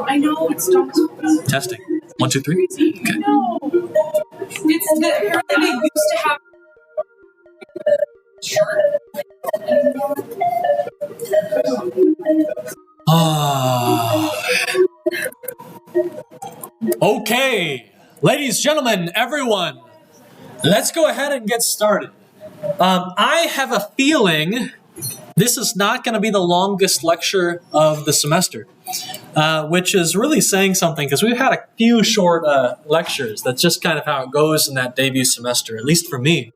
I know it's Dom's voice. Testing. 1, 2, 3. Okay. No. It's the apparently they used to have. Sure. Okay, ladies, gentlemen, everyone, let's go ahead and get started. I have a feeling this is not going to be the longest lecture of the semester, which is really saying something because we've had a few short lectures. That's just kind of how it goes in that debut semester, at least for me.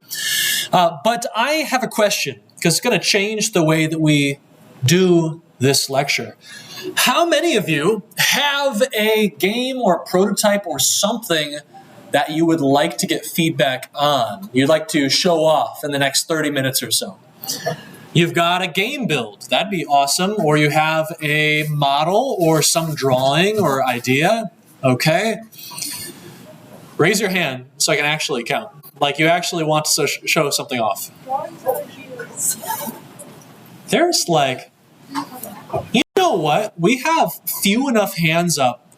But I have a question because it's going to change the way that we do this lecture. How many of you have a game or a prototype or something that you would like to get feedback on? You'd like to show off in the next 30 minutes or so? You've got a game build. That'd be awesome. Or you have a model or some drawing or idea. Okay. Raise your hand so I can actually count. Like you actually want to show something off. There's like... You know what? We have few enough hands up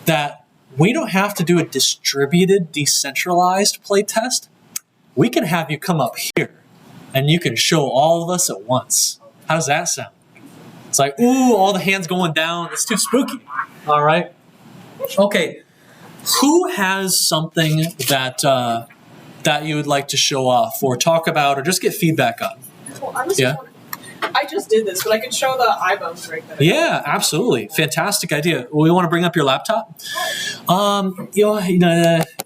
that we don't have to do a distributed, decentralized playtest. We can have you come up here and you can show all of us at once. How does that sound? It's like, ooh, all the hands going down. It's too spooky. All right. Okay. Who has something that that you would like to show off or talk about or just get feedback on? Well, I just did this, but I can show the iBones right there. Yeah, absolutely. Fantastic idea. We want to bring up your laptop? It's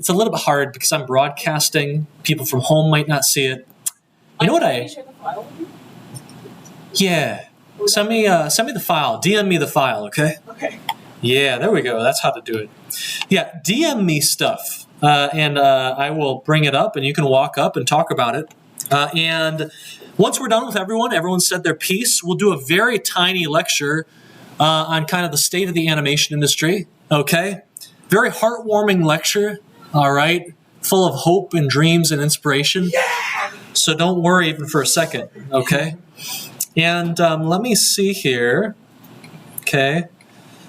a little bit hard because I'm broadcasting. People from home might not see it. You know what Can you share the file with me? Yeah. Send me the file. DM me the file, okay? Okay. Yeah, there we go. That's how to do it. Yeah, DM me stuff, and I will bring it up, and you can walk up and talk about it. And once we're done with everyone said their piece, we'll do a very tiny lecture on kind of the state of the animation industry, okay? Very heartwarming lecture, all right? Full of hope and dreams and inspiration. Yeah! So don't worry even for a second, okay? And let me see here. Okay.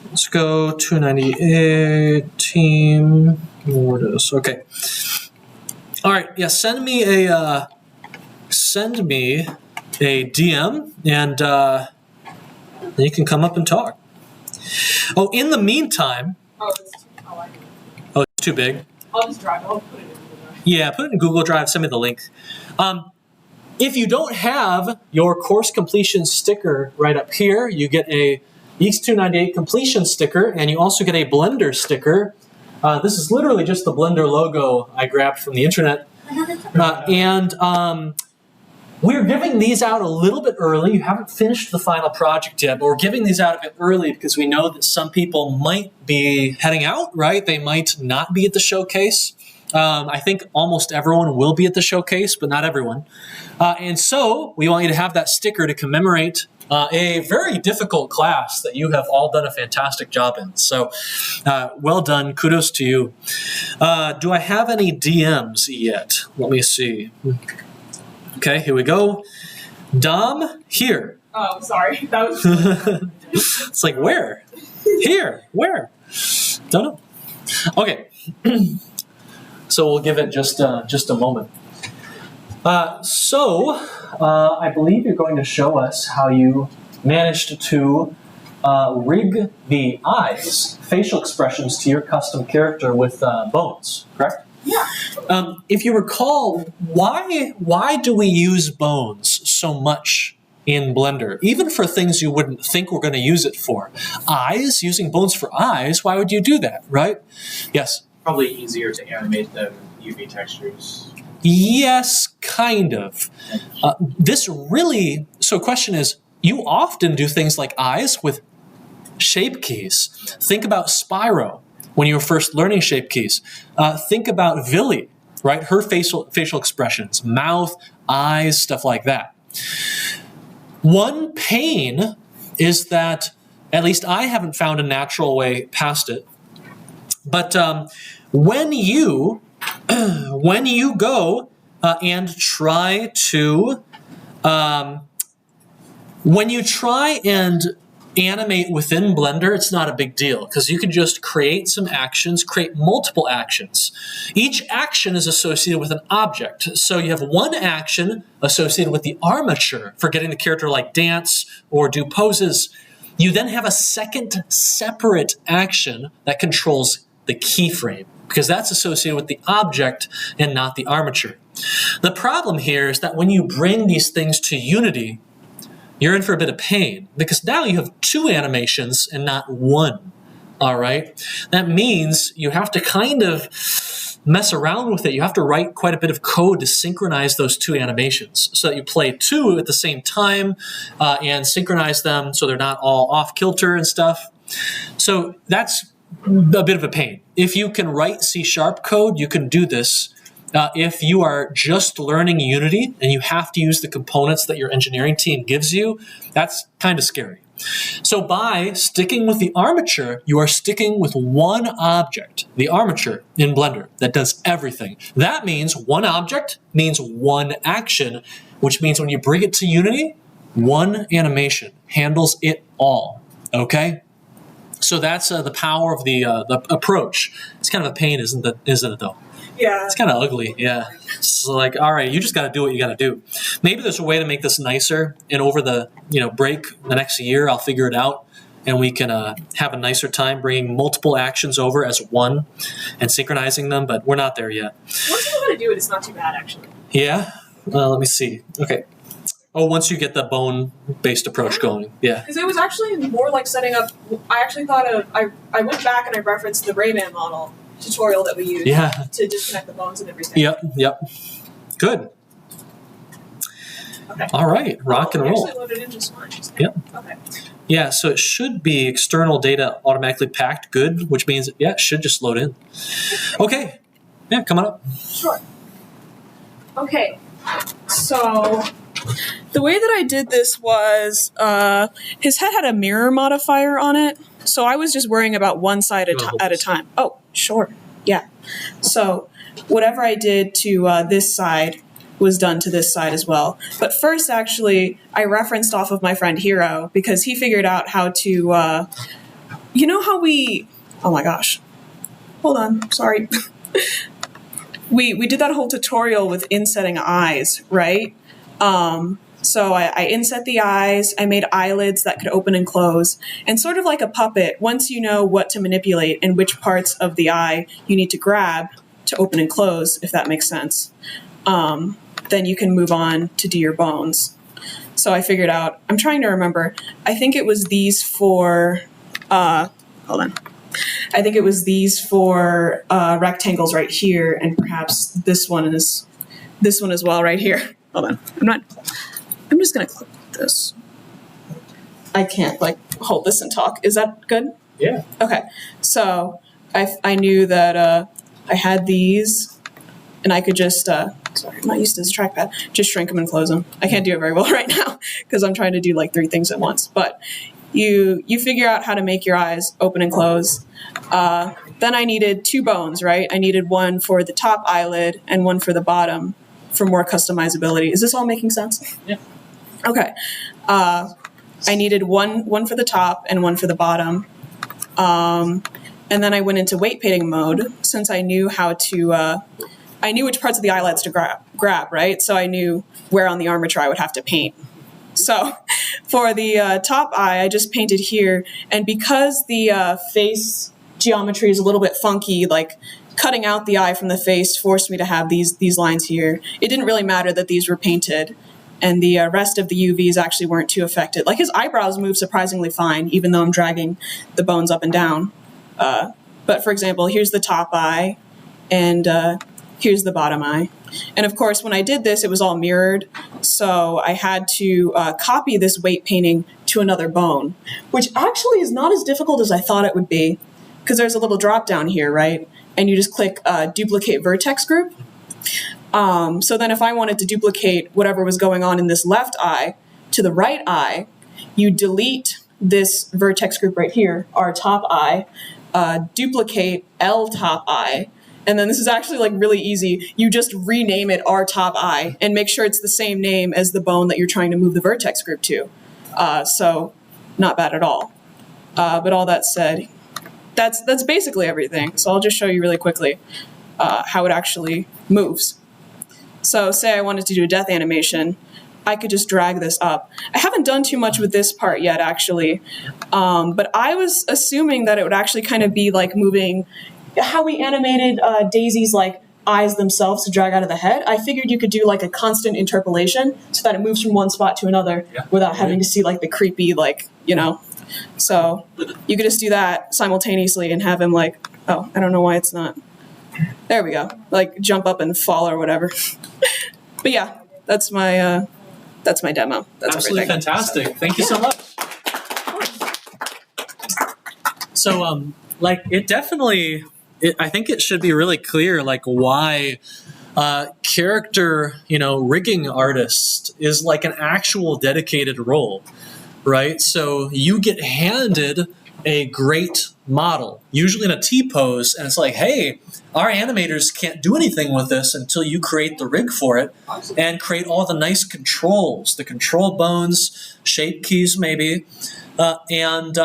Let's go 298, team, Mortis. Okay. All right, yeah, send me a DM, and then you can come up and talk. Oh, in the meantime... Oh, it's too big? I'll just drive it. I'll put it in Google Drive. Yeah, put it in Google Drive. Send me the link. If you don't have your course completion sticker right up here, you get a EECS 298 completion sticker, and you also get a Blender sticker. This is literally just the Blender logo I grabbed from the internet. We're giving these out a little bit early. You haven't finished the final project yet, but we're giving these out a bit early because we know that some people might be heading out, right? They might not be at the showcase. I think almost everyone will be at the showcase, but not everyone. And so we want you to have that sticker to commemorate a very difficult class that you have all done a fantastic job in. So well done. Kudos to you. Do I have any DMs yet? Let me see. Okay, here we go. Dom, here. Oh, sorry. That was... It's like, where? Here. Where? Don't know. Okay. So we'll give it just a moment. I believe you're going to show us how you managed to rig the eyes, facial expressions to your custom character with bones, correct? Yeah. If you recall, why do we use bones so much in Blender? Even for things you wouldn't think we're going to use it for. Eyes, using bones for eyes, why would you do that, right? Yes? Probably easier to animate than UV textures. Yes, kind of. So question is, you often do things like eyes with shape keys. Think about Spyro when you were first learning shape keys. Think about Villy, right? Her facial expressions, mouth, eyes, stuff like that. One pain is that, at least I haven't found a natural way past it, but when you go and try to When you try and animate within Blender, it's not a big deal because you can just create some actions, create multiple actions. Each action is associated with an object. So you have one action associated with the armature for getting the character like dance or do poses. You then have a second separate action that controls the keyframe because that's associated with the object and not the armature. The problem here is that when you bring these things to Unity, you're in for a bit of pain because now you have two animations and not one, all right? That means you have to kind of mess around with it. You have to write quite a bit of code to synchronize those two animations so that you play two at the same time and synchronize them so they're not all off kilter and stuff. So that's a bit of a pain. If you can write C# code, you can do this. If you are just learning Unity and you have to use the components that your engineering team gives you, that's kind of scary. So by sticking with the armature, you are sticking with one object, the armature in Blender, that does everything. That means one object means one action, which means when you bring it to Unity, one animation handles it all, okay? So that's the power of the approach. It's kind of a pain, isn't it though? Yeah. It's kind of ugly, yeah. It's like, all right, you just got to do what you got to do. Maybe there's a way to make this nicer, and over the break the next year, I'll figure it out, and we can have a nicer time bringing multiple actions over as one and synchronizing them, but we're not there yet. Once you know how to do it, it's not too bad, actually. Yeah? Let me see. Okay. Oh, once you get the bone-based approach going, yeah. Because it was actually more like setting up. I actually thought I went back and I referenced the Rayman model tutorial that we used to disconnect the bones and everything. Yep. Good. Okay. All right, rock and roll. Actually loaded in just fine. Yep. Okay. Yeah, so it should be external data automatically packed, good, which means, it should just load in. Okay. Yeah, come on up. Sure. Okay. So the way that I did this was his head had a mirror modifier on it, so I was just worrying about one side at a time. Oh, sure. Yeah. So whatever I did to this side was done to this side as well. But first, actually, I referenced off of my friend Hero because he figured out how to, you know how we, oh my gosh. Hold on, sorry. We did that whole tutorial with insetting eyes, right? So I inset the eyes, I made eyelids that could open and close, and sort of like a puppet, once you know what to manipulate and which parts of the eye you need to grab to open and close, if that makes sense, then you can move on to do your bones. So I figured out, I'm trying to remember, I think it was these for, hold on. I think it was these for rectangles right here, and perhaps this one as well right here. Hold on, I'm just gonna click this. I can't hold this and talk. Is that good? Yeah. Okay, so I knew that I had these, and I could just, sorry, I'm not used to this trackpad, just shrink them and close them. I can't do it very well right now because I'm trying to do 3 things at once, but you figure out how to make your eyes open and close. Then I needed 2 bones, right? I needed one for the top eyelid and one for the bottom for more customizability. Is this all making sense? Yeah. Okay. I needed one for the top and one for the bottom. And then I went into weight painting mode since I knew how to, I knew which parts of the eyelids to grab, right? So I knew where on the armature I would have to paint. So for the top eye, I just painted here. And because the face geometry is a little bit funky, cutting out the eye from the face forced me to have these lines here. It didn't really matter that these were painted, and the rest of the UVs actually weren't too affected. His eyebrows move surprisingly fine, even though I'm dragging the bones up and down. But for example, here's the top eye, and here's the bottom eye. And of course, when I did this, it was all mirrored, so I had to copy this weight painting to another bone, which actually is not as difficult as I thought it would be, because there's a little drop down here, right? And you just click duplicate vertex group. So then if I wanted to duplicate whatever was going on in this left eye to the right eye, you delete this vertex group right here, R top eye, duplicate L top eye, and then this is actually really easy. You just rename it R top eye and make sure it's the same name as the bone that you're trying to move the vertex group to. So not bad at all. But all that said, that's basically everything. So I'll just show you really quickly how it actually moves. So say I wanted to do a death animation, I could just drag this up. I haven't done too much with this part yet, actually, but I was assuming that it would actually kind of be like moving, how we animated Daisy's like eyes themselves to drag out of the head. I figured you could do like a constant interpolation so that it moves from one spot to another without having to see like the creepy, like, you know. So you could just do that simultaneously and have him like, oh, I don't know why it's not. There we go. Like jump up and fall or whatever. But yeah, that's my demo. That's absolutely everything. Fantastic. Thank you so much. So like it definitely, I think it should be really clear like why character, rigging artist is like an actual dedicated role, right? So you get handed a great model, usually in a T-pose, and it's like, hey, our animators can't do anything with this until you create the rig for it and create all the nice controls, the control bones, shape keys maybe, and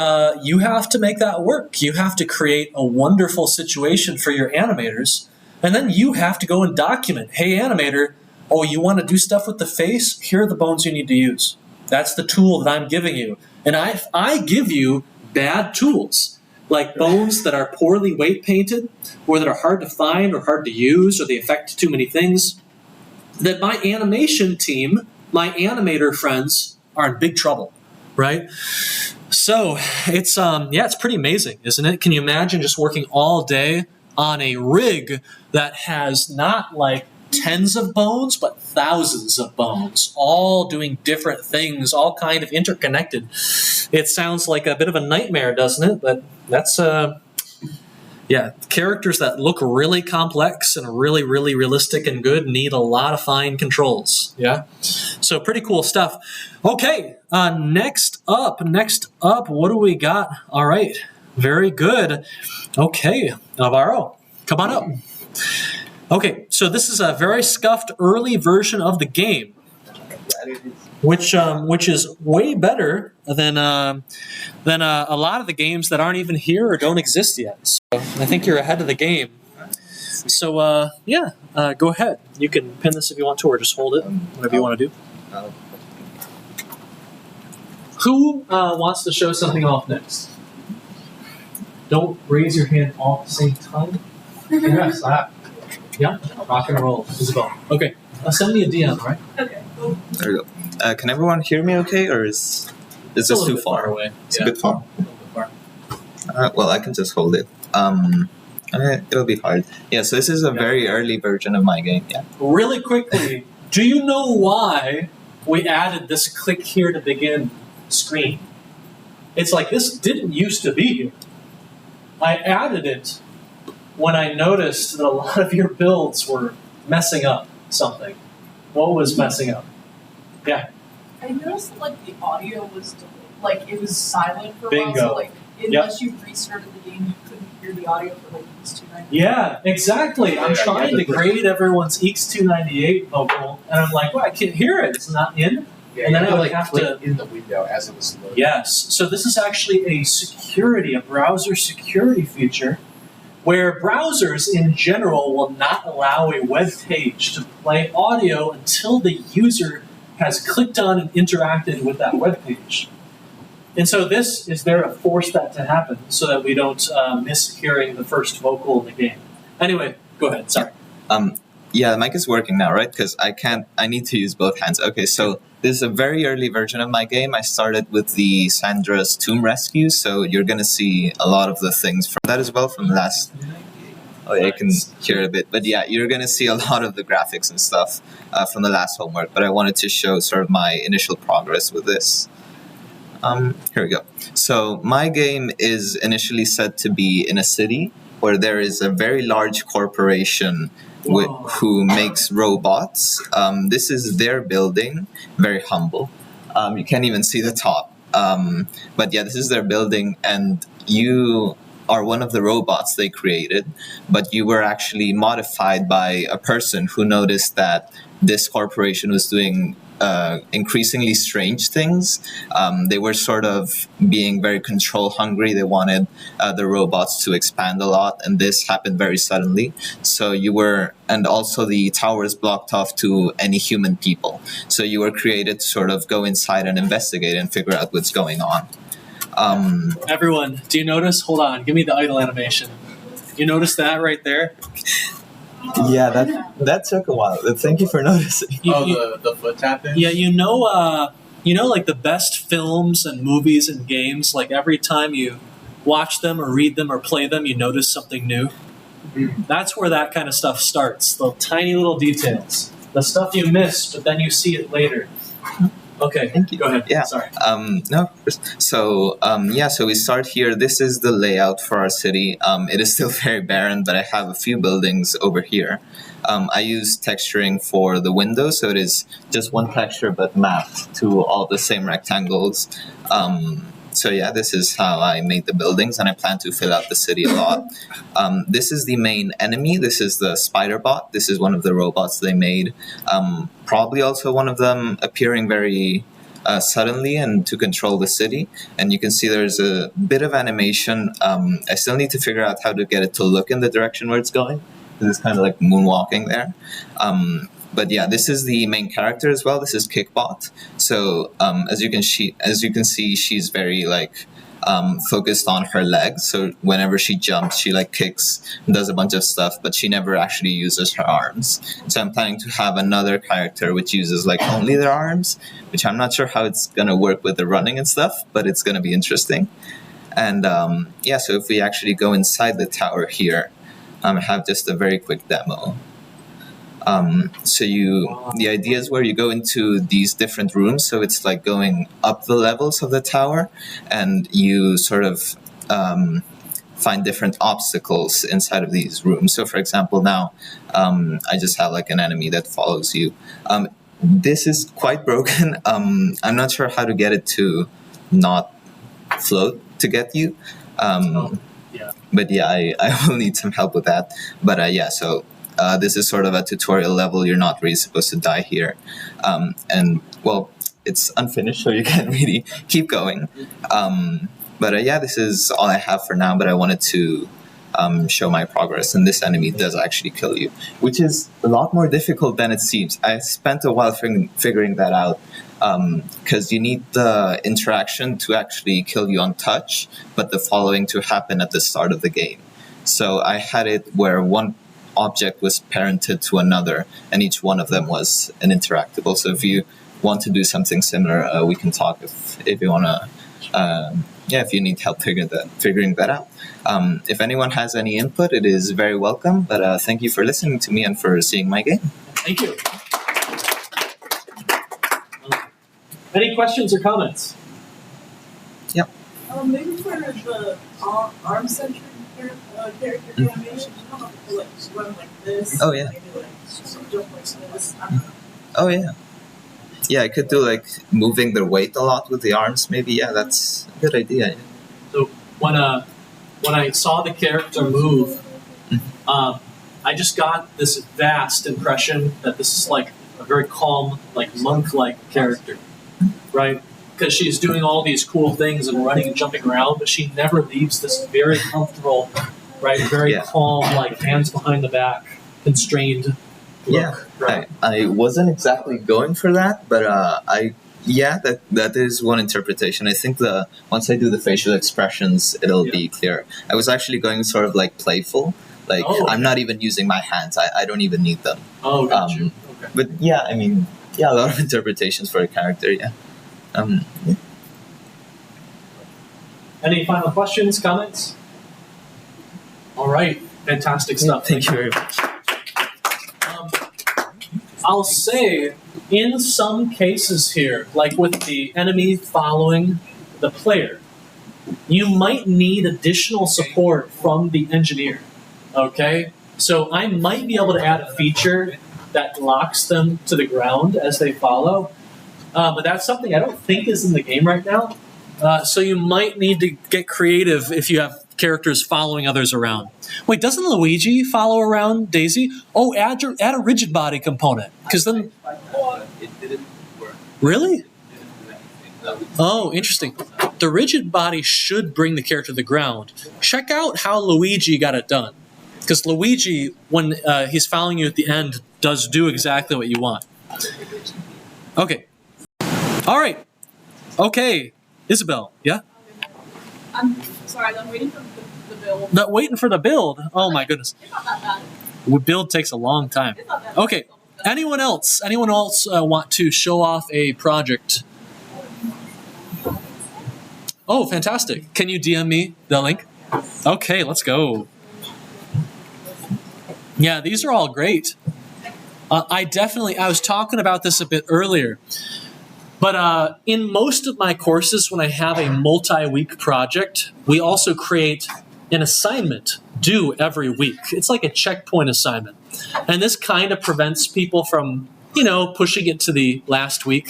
you have to make that work. You have to create a wonderful situation for your animators, and then you have to go and document, hey, animator, oh, you want to do stuff with the face? Here are the bones you need to use. That's the tool that I'm giving you. And I give you bad tools, like bones that are poorly weight painted or that are hard to find or hard to use or they affect too many things, that my animation team, my animator friends, are in big trouble, right? So it's it's pretty amazing, isn't it? Can you imagine just working all day on a rig that has not like tens of bones, but thousands of bones, all doing different things, all kind of interconnected. It sounds like a bit of a nightmare, doesn't it? But that's, characters that look really complex and really, really realistic and good need a lot of fine controls. Yeah. So pretty cool stuff. Okay. Next up, what do we got? All right. Very good. Okay. Navarro, come on up. Okay, so this is a very scuffed early version of the game, which is way better than a lot of the games that aren't even here or don't exist yet. So I think you're ahead of the game. So go ahead. You can pin this if you want to, or just hold it, whatever you want to do. Who wants to show something off next? Don't raise your hand all at the same time. Yes, yeah, rock and roll, Isabel. Okay, send me a DM, right? Okay. There we go. Can everyone hear me okay, or is this too far away? It's a bit far. Well, I can just hold it. It'll be hard. Yeah, so this is a very early version of my game, yeah. Really quickly, do you know why we added this click here to begin screen? It's like this didn't used to be here. I added it when I noticed that a lot of your builds were messing up something. What was messing up? Yeah. I noticed that like the audio was like it was silent for a Bingo. while, so like unless you restarted the game, you couldn't hear the audio for like EECS 298. Yeah, exactly. I'm trying to grade everyone's EECS 298 vocal, and I'm like, well, I can't hear it. It's not in. Yeah, and then I would like have click to in the window as it was loading. Yes. So this is actually a browser security feature where browsers in general will not allow a web page to play audio until the user has clicked on and interacted with that web page. And so this is there to force that to happen so that we don't miss hearing the first vocal in the game. Anyway, go ahead. Sorry. Yeah, the mic is working now, right? Because I need to use both hands. Okay, so this is a very early version of my game. I started with the Sandra's Tomb Rescue, so you're going to see a lot of the things from that as well from the last... Oh, yeah, you can hear it a bit. But yeah, you're going to see a lot of the graphics and stuff from the last homework, but I wanted to show sort of my initial progress with this. Here we go. So my game is initially set to be in a city where there is a very large corporation who makes robots. This is their building, very humble. You can't even see the top. But yeah, this is their building, and you are one of the robots they created, but you were actually modified by a person who noticed that this corporation was doing increasingly strange things. They were sort of being very control hungry. They wanted the robots to expand a lot, and this happened very suddenly. So and also the tower is blocked off to any human people. So you were created to sort of go inside and investigate and figure out what's going on. Everyone, do you notice? Hold on, give me the idle animation. You notice that right there? Yeah, that took a while. Thank you for noticing. The foot tapping? Yeah, you know, like the best films and movies and games, like every time you watch them or read them or play them, you notice something new. Mm. That's where that kind of stuff starts. The tiny little details. The stuff you miss, but then you see it later. Okay, Thank you. Go ahead. Yeah. Sorry. No. So so we start here. This is the layout for our city. It is still very barren, but I have a few buildings over here. I use texturing for the windows, so it is just one texture but mapped to all the same rectangles. So yeah, this is how I made the buildings, and I plan to fill out the city a lot. This is the main enemy. This is the spider bot. This is one of the robots they made. Probably also one of them appearing very suddenly and to control the city. And you can see there's a bit of animation. I still need to figure out how to get it to look in the direction where it's going. It's kind of like moonwalking there. But yeah, this is the main character as well. This is Kickbot. So as you can see, she's very focused on her legs. So whenever she jumps, she kicks and does a bunch of stuff, but she never actually uses her arms. So I'm planning to have another character which uses only their arms, which I'm not sure how it's gonna work with the running and stuff, but it's gonna be interesting. And so if we actually go inside the tower here, I have just a very quick demo. The idea is where you go into these different rooms, so it's like going up the levels of the tower, and you sort of find different obstacles inside of these rooms. So for example, now I just have an enemy that follows you. This is quite broken. I'm not sure how to get it to not float to get you. But yeah, I will need some help with that. But so this is sort of a tutorial level. You're not really supposed to die here. And well, it's unfinished, so you can't really keep going. But this is all I have for now, but I wanted to show my progress. And this enemy does actually kill you, which is a lot more difficult than it seems. I spent a while figuring that out. Because you need the interaction to actually kill you on touch, but the following to happen at the start of the game. So I had it where one object was parented to another, and each one of them was an interactable. So if you want to do something similar, we can talk if you want to. If you need help figuring that out. If anyone has any input, it is very welcome. But thank you for listening to me and for seeing my game. Thank you. Any questions or comments? Yep. Maybe for the arm-centered character animation, you don't have to run like this. Oh, yeah. Maybe jump like this. I don't know. Oh yeah. Yeah, I could do moving their weight a lot with the arms. Maybe that's a good idea. So when I saw the character move, I just got this vast impression that this is a very calm, monk-like character. Right? Because she's doing all these cool things and running and jumping around, but she never leaves this very comfortable, right? Very calm, hands behind the back, constrained look. Yeah, right? I wasn't exactly going for that, but that is one interpretation. I think once I do the facial expressions, it'll be clear. I was actually going sort of playful. I'm not even using my hands. I don't even need them. Oh, got you. Okay. But yeah, I mean, a lot of interpretations for a character, yeah. Any final questions, comments? All right, fantastic stuff. Thank you very much. I'll say, in some cases here, like with the enemy following the player, you might need additional support from the engineer, okay? So I might be able to add a feature that locks them to the ground as they follow. But that's something I don't think is in the game right now. So you might need to get creative if you have characters following others around. Wait, doesn't Luigi follow around Daisy? Oh, add a rigid body component, because then. It didn't work. Really? Oh, interesting. The rigid body should bring the character to the ground. Check out how Luigi got it done. Because Luigi, when he's following you at the end, does do exactly what you want. Okay. All right. Okay. Isabel, yeah? I'm sorry, I'm waiting for the bill. Not waiting for the build. Oh my goodness. It's not that bad. Build takes a long time. It's not that bad. Okay. Anyone else? Anyone else want to show off a project? Oh, fantastic. Can you DM me the link? Okay, let's go. Yeah, these are all great. I was talking about this a bit earlier, but in most of my courses, when I have a multi-week project, we also create an assignment due every week. It's like a checkpoint assignment. And this kind of prevents people from, pushing it to the last week.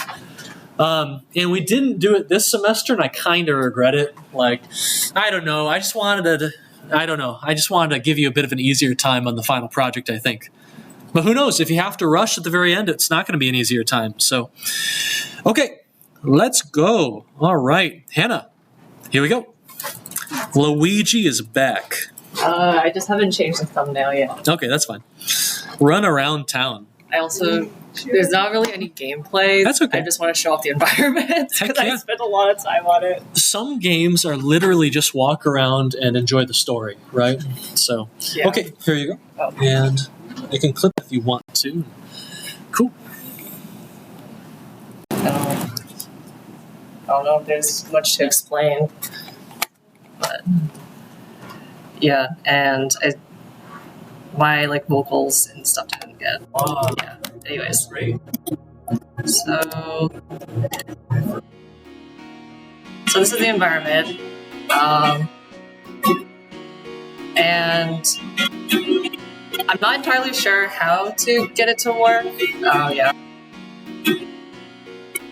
And we didn't do it this semester, and I kind of regret it. Like, I don't know. I just wanted to give you a bit of an easier time on the final project, I think. But who knows? If you have to rush at the very end, it's not going to be an easier time. So, okay, let's go. All right, Hannah, here we go. Luigi is back. I just haven't changed the thumbnail yet. Okay, that's fine. Run around town. I also, there's not really any gameplay. That's okay. I just want to show off the environment Heck because yeah. I spent a lot of time on it. Some games are literally just walk around and enjoy the story, right? So, Yeah. okay, here you go. Oh. And you can clip if you want to. Cool. I don't know if there's much to explain, but yeah, and my vocals and stuff didn't get. Yeah. Anyways, Great. so this is the environment, and I'm not entirely sure how to get it to work. Oh yeah.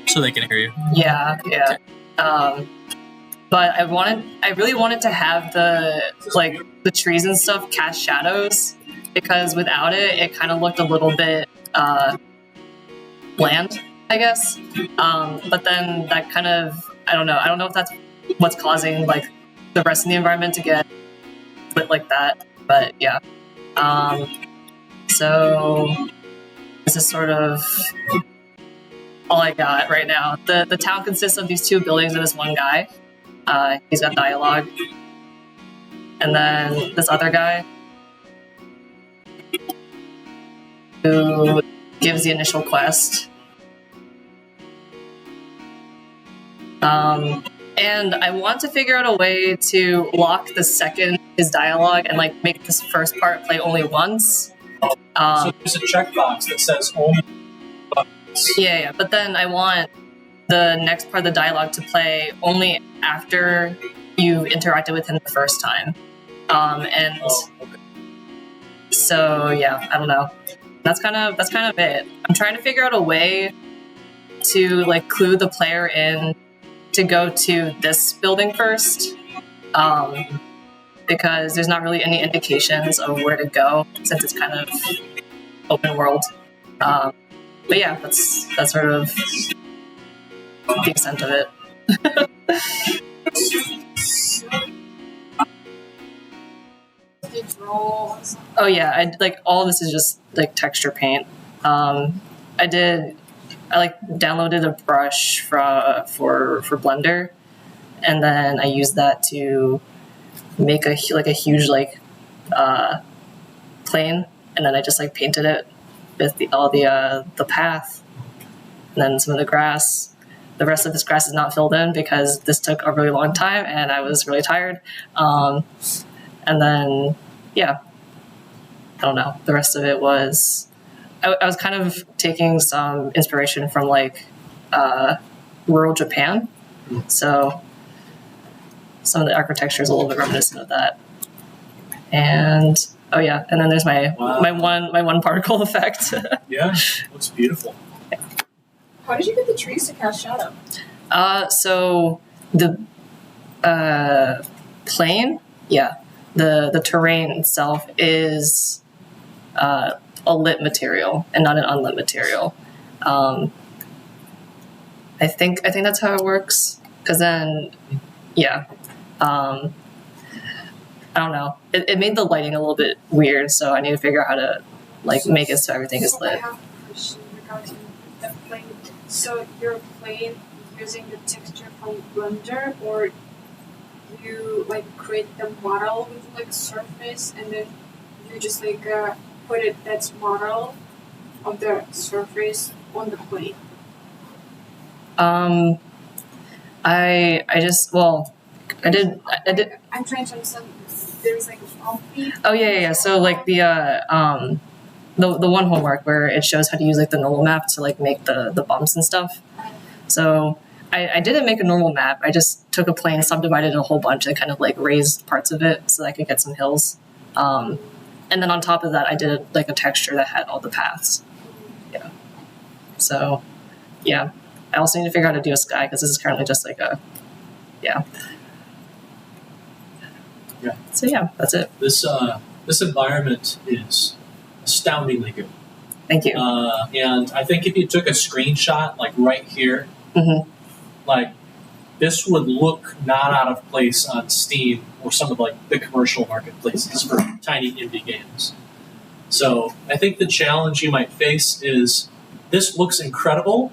So they can hear you. Yeah. But I really wanted to have the trees and stuff cast shadows, because without it, it kind of looked a little bit bland, I guess. But then that kind of, I don't know if that's what's causing the rest of the environment to get split like that. But yeah. So this is sort of all I got right now. The town consists of these two buildings and this one guy. He's got dialogue. And then this other guy who gives the initial quest. And I want to figure out a way to lock the second his dialogue and make this first part play only once. So there's a checkbox that says only. Yeah, but then I want the next part of the dialogue to play only after you've interacted with him the first time. And so yeah, I don't know. That's kind of it. I'm trying to figure out a way to clue the player in to go to this building first, because there's not really any indications of where to go since it's kind of open world. But yeah, that's sort of the extent of it. Oh yeah, all of this is just texture paint. I downloaded a brush for Blender, and then I used that to make a huge plane, and then I just painted it with the path, and then some of the grass. The rest of this grass is not filled in because this took a really long time and I was really tired. And then, yeah, I don't know. The rest of it was, I was kind of taking some inspiration from rural Japan. So some of the architecture is a little bit reminiscent of that. And oh yeah, and then there's my one particle effect. Yeah, looks beautiful. How did you get the trees to cast shadow? So the plane, yeah, the terrain itself is a lit material and not an unlit material. I think that's how it works. Because then, yeah, I don't know. It made the lighting a little bit weird, so I need to figure out how to make it so everything is I lit. have a question regarding the plane. So you're playing using the texture from Blender, or you create the model with surface, and then you just put it that's model of the surface on the plane. I did. I'm trying to understand. There's a bumpy. Oh yeah. So the one homework where it shows how to use the normal map to make the bumps and stuff. So I didn't make a normal map. I just took a plane, subdivided it a whole bunch, and kind of raised parts of it so that I could get some hills. And then on top of that, I did a texture that had all the paths. Yeah. So, yeah. I also need to figure out how to do a sky because this is currently just yeah. Yeah. So yeah, that's it. This environment is astoundingly good. Thank you. And I think if you took a screenshot right here, Mm-hmm. this would look not out of place on Steam or some of the commercial marketplaces for tiny indie games. So I think the challenge you might face is this looks incredible,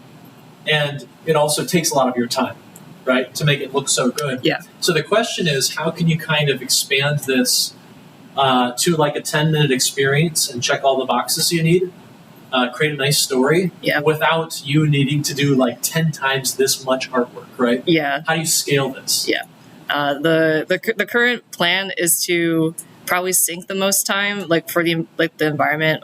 and it also takes a lot of your time, right, to make it look so good. Yeah. So the question is, how can you kind of expand this to a 10-minute experience and check all the boxes you need? Create a nice story without you needing to do 10 times this much artwork, right? Yeah. How do you scale this? Yeah. The current plan is to probably sink the most time for the environment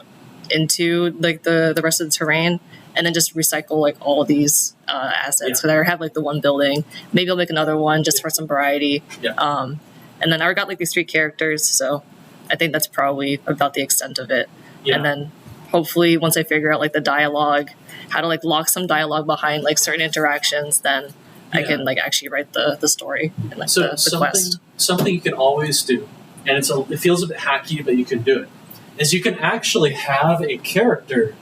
into the rest of the terrain, and then just recycle all these assets. So I have the one building. Maybe I'll make another one just for some variety. Yeah. And then I already got these 3 characters, so I think that's probably about the extent of it. Yeah. And then hopefully once I figure out the dialogue, how to lock some dialogue behind certain interactions, then I can actually write the story and So the quest. something you can always do, and it feels a bit hacky, but you can do it, is you can actually have a character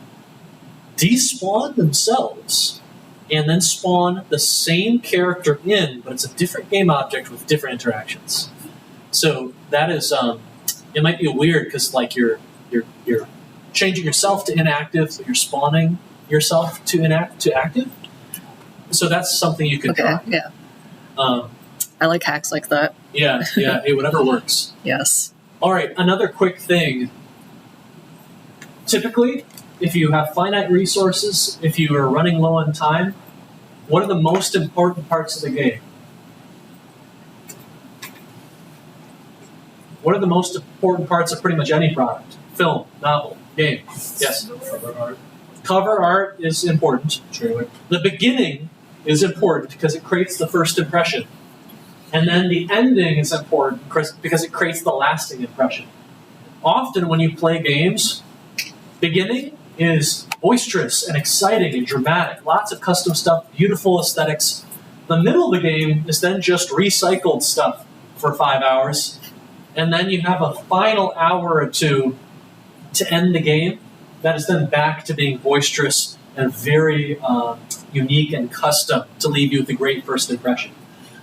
despawn themselves and then spawn the same character in, but it's a different game object with different interactions. So that is it might be weird because you're changing yourself to inactive, but you're spawning yourself to active. So that's something you can try. Yeah. I like hacks like that. Yeah. Hey, whatever works. Yes. All right, another quick thing. Typically, if you have finite resources, if you are running low on time, what are the most important parts of the game? What are the most important parts of pretty much any product? Film, novel, game. Yes? Cover art. Cover art is important. Trailer. The beginning is important because it creates the first impression. And then the ending is important because it creates the lasting impression. Often when you play games, beginning is boisterous and exciting and dramatic. Lots of custom stuff, beautiful aesthetics. The middle of the game is then just recycled stuff for 5 hours. And then you have a final hour or two to end the game that is then back to being boisterous and very unique and custom to leave you with a great first impression.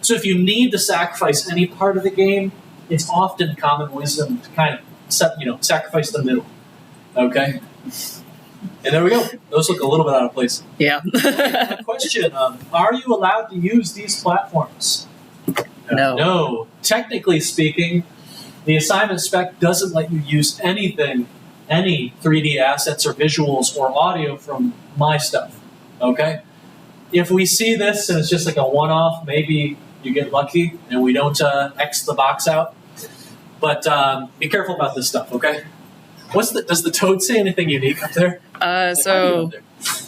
So if you need to sacrifice any part of the game, it's often common wisdom to kind of sacrifice the middle. Okay? And there we go. Those look a little bit out of place. Yeah. A question, are you allowed to use these platforms? No. No. Technically speaking, the assignment spec doesn't let you use anything, any 3D assets or visuals or audio from my stuff. Okay? If we see this and it's just a one-off, maybe you get lucky and we don't X the box out. But be careful about this stuff, okay? Does the toad say anything unique up there? So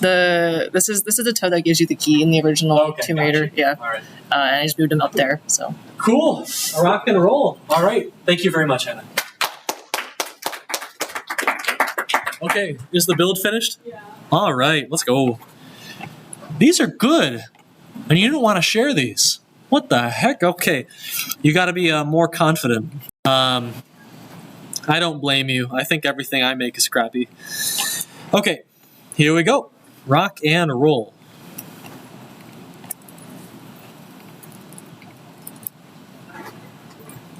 this is the toad that gives you the key in the original Tomb Raider. Gotcha. Yeah. All right. And I just moved him up there. So Cool. Rock and roll. All right. Thank you very much, Hannah. Okay. Is the build finished? Yeah. All right. Let's go. These are good. And you don't want to share these. What the heck? Okay. You got to be more confident. I don't blame you. I think everything I make is crappy. Okay. Here we go. Rock and roll.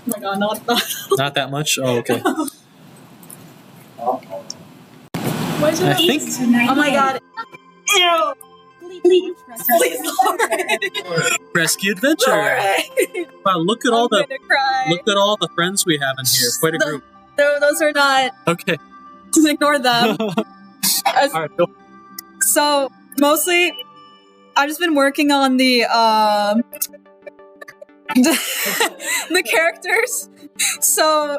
my god, not that. Not that much? Oh, okay. Why is it I think Oh my god. Ew. Please, Lord. Rescue Adventure. Wow, look at all I'm the gonna cry. look at all the friends we have in here. Quite a group. Those are not. Okay. Just ignore them. All right. Go. So mostly, I've just been working on the the characters. So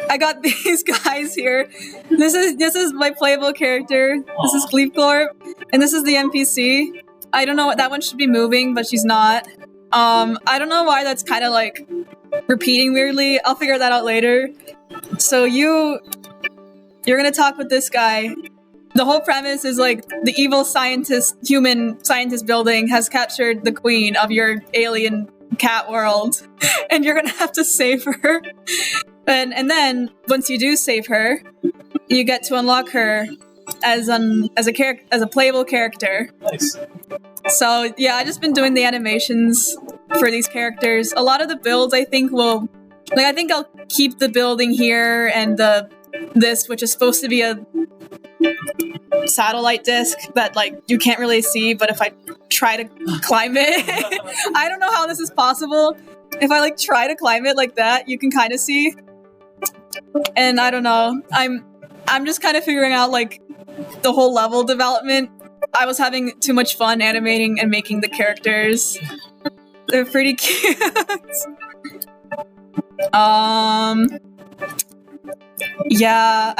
I got these guys here. This is my playable character. This is Gleepglorp, and this is the NPC. I don't know what that one should be moving, but she's not. I don't know why that's kind of like repeating weirdly. I'll figure that out later. So you're gonna talk with this guy. The whole premise is like the evil human scientist building has captured the queen of your alien cat world, and you're gonna have to save her. And then once you do save her, you get to unlock her as a playable character. Nice. So yeah, I just been doing the animations for these characters. A lot of the builds I think I'll keep the building here and this, which is supposed to be a satellite disc that like you can't really see, but if I try to climb it, I don't know how this is possible. If I like try to climb it like that, you can kind of see. And I don't know. I'm just kind of figuring out like the whole level development. I was having too much fun animating and making the characters. They're pretty cute. Yeah,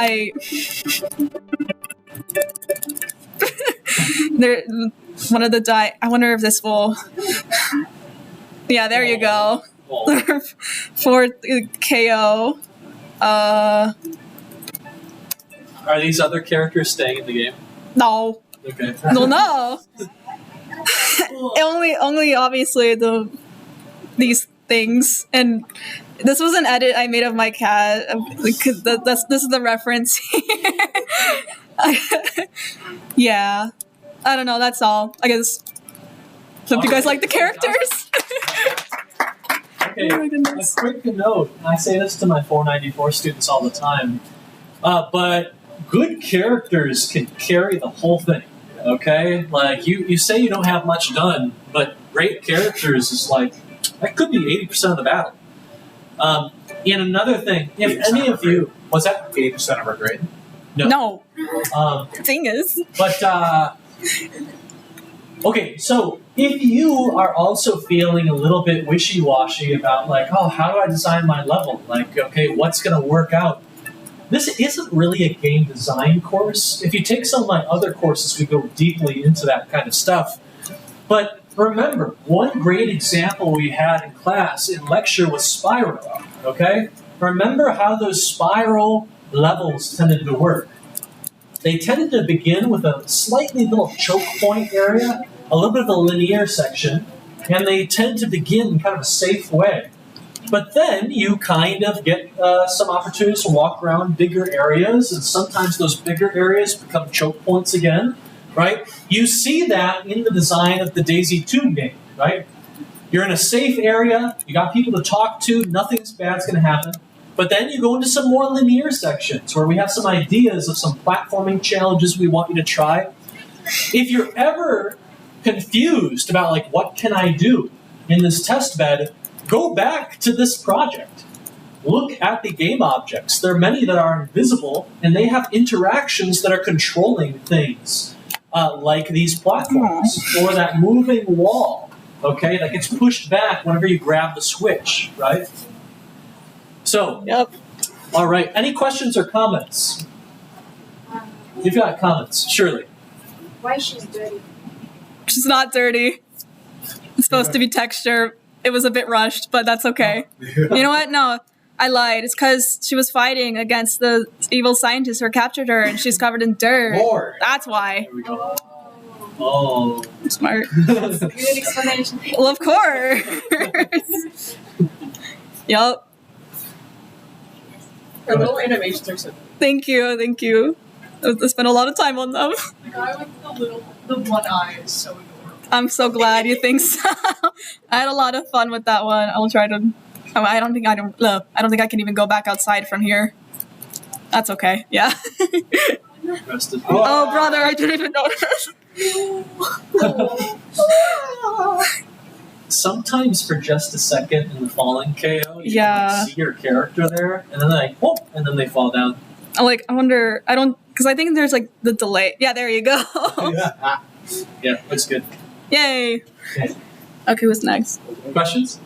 they're one of the I wonder if this will. Yeah, there you go. For KO. Are these other characters staying in the game? No. Okay. No. only obviously these things, and this was an edit I made of my cat because this is the reference. Yeah, I don't know. That's all. I guess. Hope you guys like the characters. Okay, Oh my goodness. a quick note, and I say this to my 494 students all the time, but good characters can carry the whole thing, okay? Like, you say you don't have much done, but great characters is like, that could be 80% of the battle. And another thing, if any of you... What's that? 80% of our grade. No. Um, Thing is. But, okay, so if you are also feeling a little bit wishy-washy about, like, oh, how do I design my level? Like, okay, what's going to work out? This isn't really a game design course. If you take some of my other courses, we go deeply into that kind of stuff. But remember, one great example we had in class, in lecture, was Spiral, okay? Remember how those spiral levels tended to work. They tended to begin with a slightly little choke point area, a little bit of a linear section, and they tend to begin in kind of a safe way. But then you kind of get some opportunities to walk around bigger areas, and sometimes those bigger areas become choke points again, right? You see that in the design of the Daisy Tomb game, right? You're in a safe area, you got people to talk to, nothing's bad's going to happen. But then you go into some more linear sections where we have some ideas of some platforming challenges we want you to try. If you're ever confused about, like, what can I do in this test bed, go back to this project. Look at the game objects. There are many that are invisible, and they have interactions that are controlling things, like these platforms, or that moving wall, okay, that gets pushed back whenever you grab the switch, right? So, Yep. All right. Any questions or comments? You've got comments, surely. Why she's dirty? She's not dirty. It's supposed to be texture. It was a bit rushed, but that's okay. You know what? No, I lied. It's because she was fighting against the evil scientist who captured her, and she's covered in dirt. Lord. That's why. There we go. Oh. Smart. Good explanation. Well, of course. Yup. Her little animations are so Thank you. I spent a lot of time on them. the guy with the one eye is so adorable. I'm so glad you think so. I had a lot of fun with that one. I'll try to Oh, I don't think I can even go back outside from here. That's okay. Yeah. Oh, brother, I didn't even notice. Sometimes for just a second in the falling KO, you Yeah. see your character there, and then they fall down. I wonder. Because I think there's like the delay. Yeah, there you go. Yeah, that's good. Yay. Okay. Okay, what's next? Questions?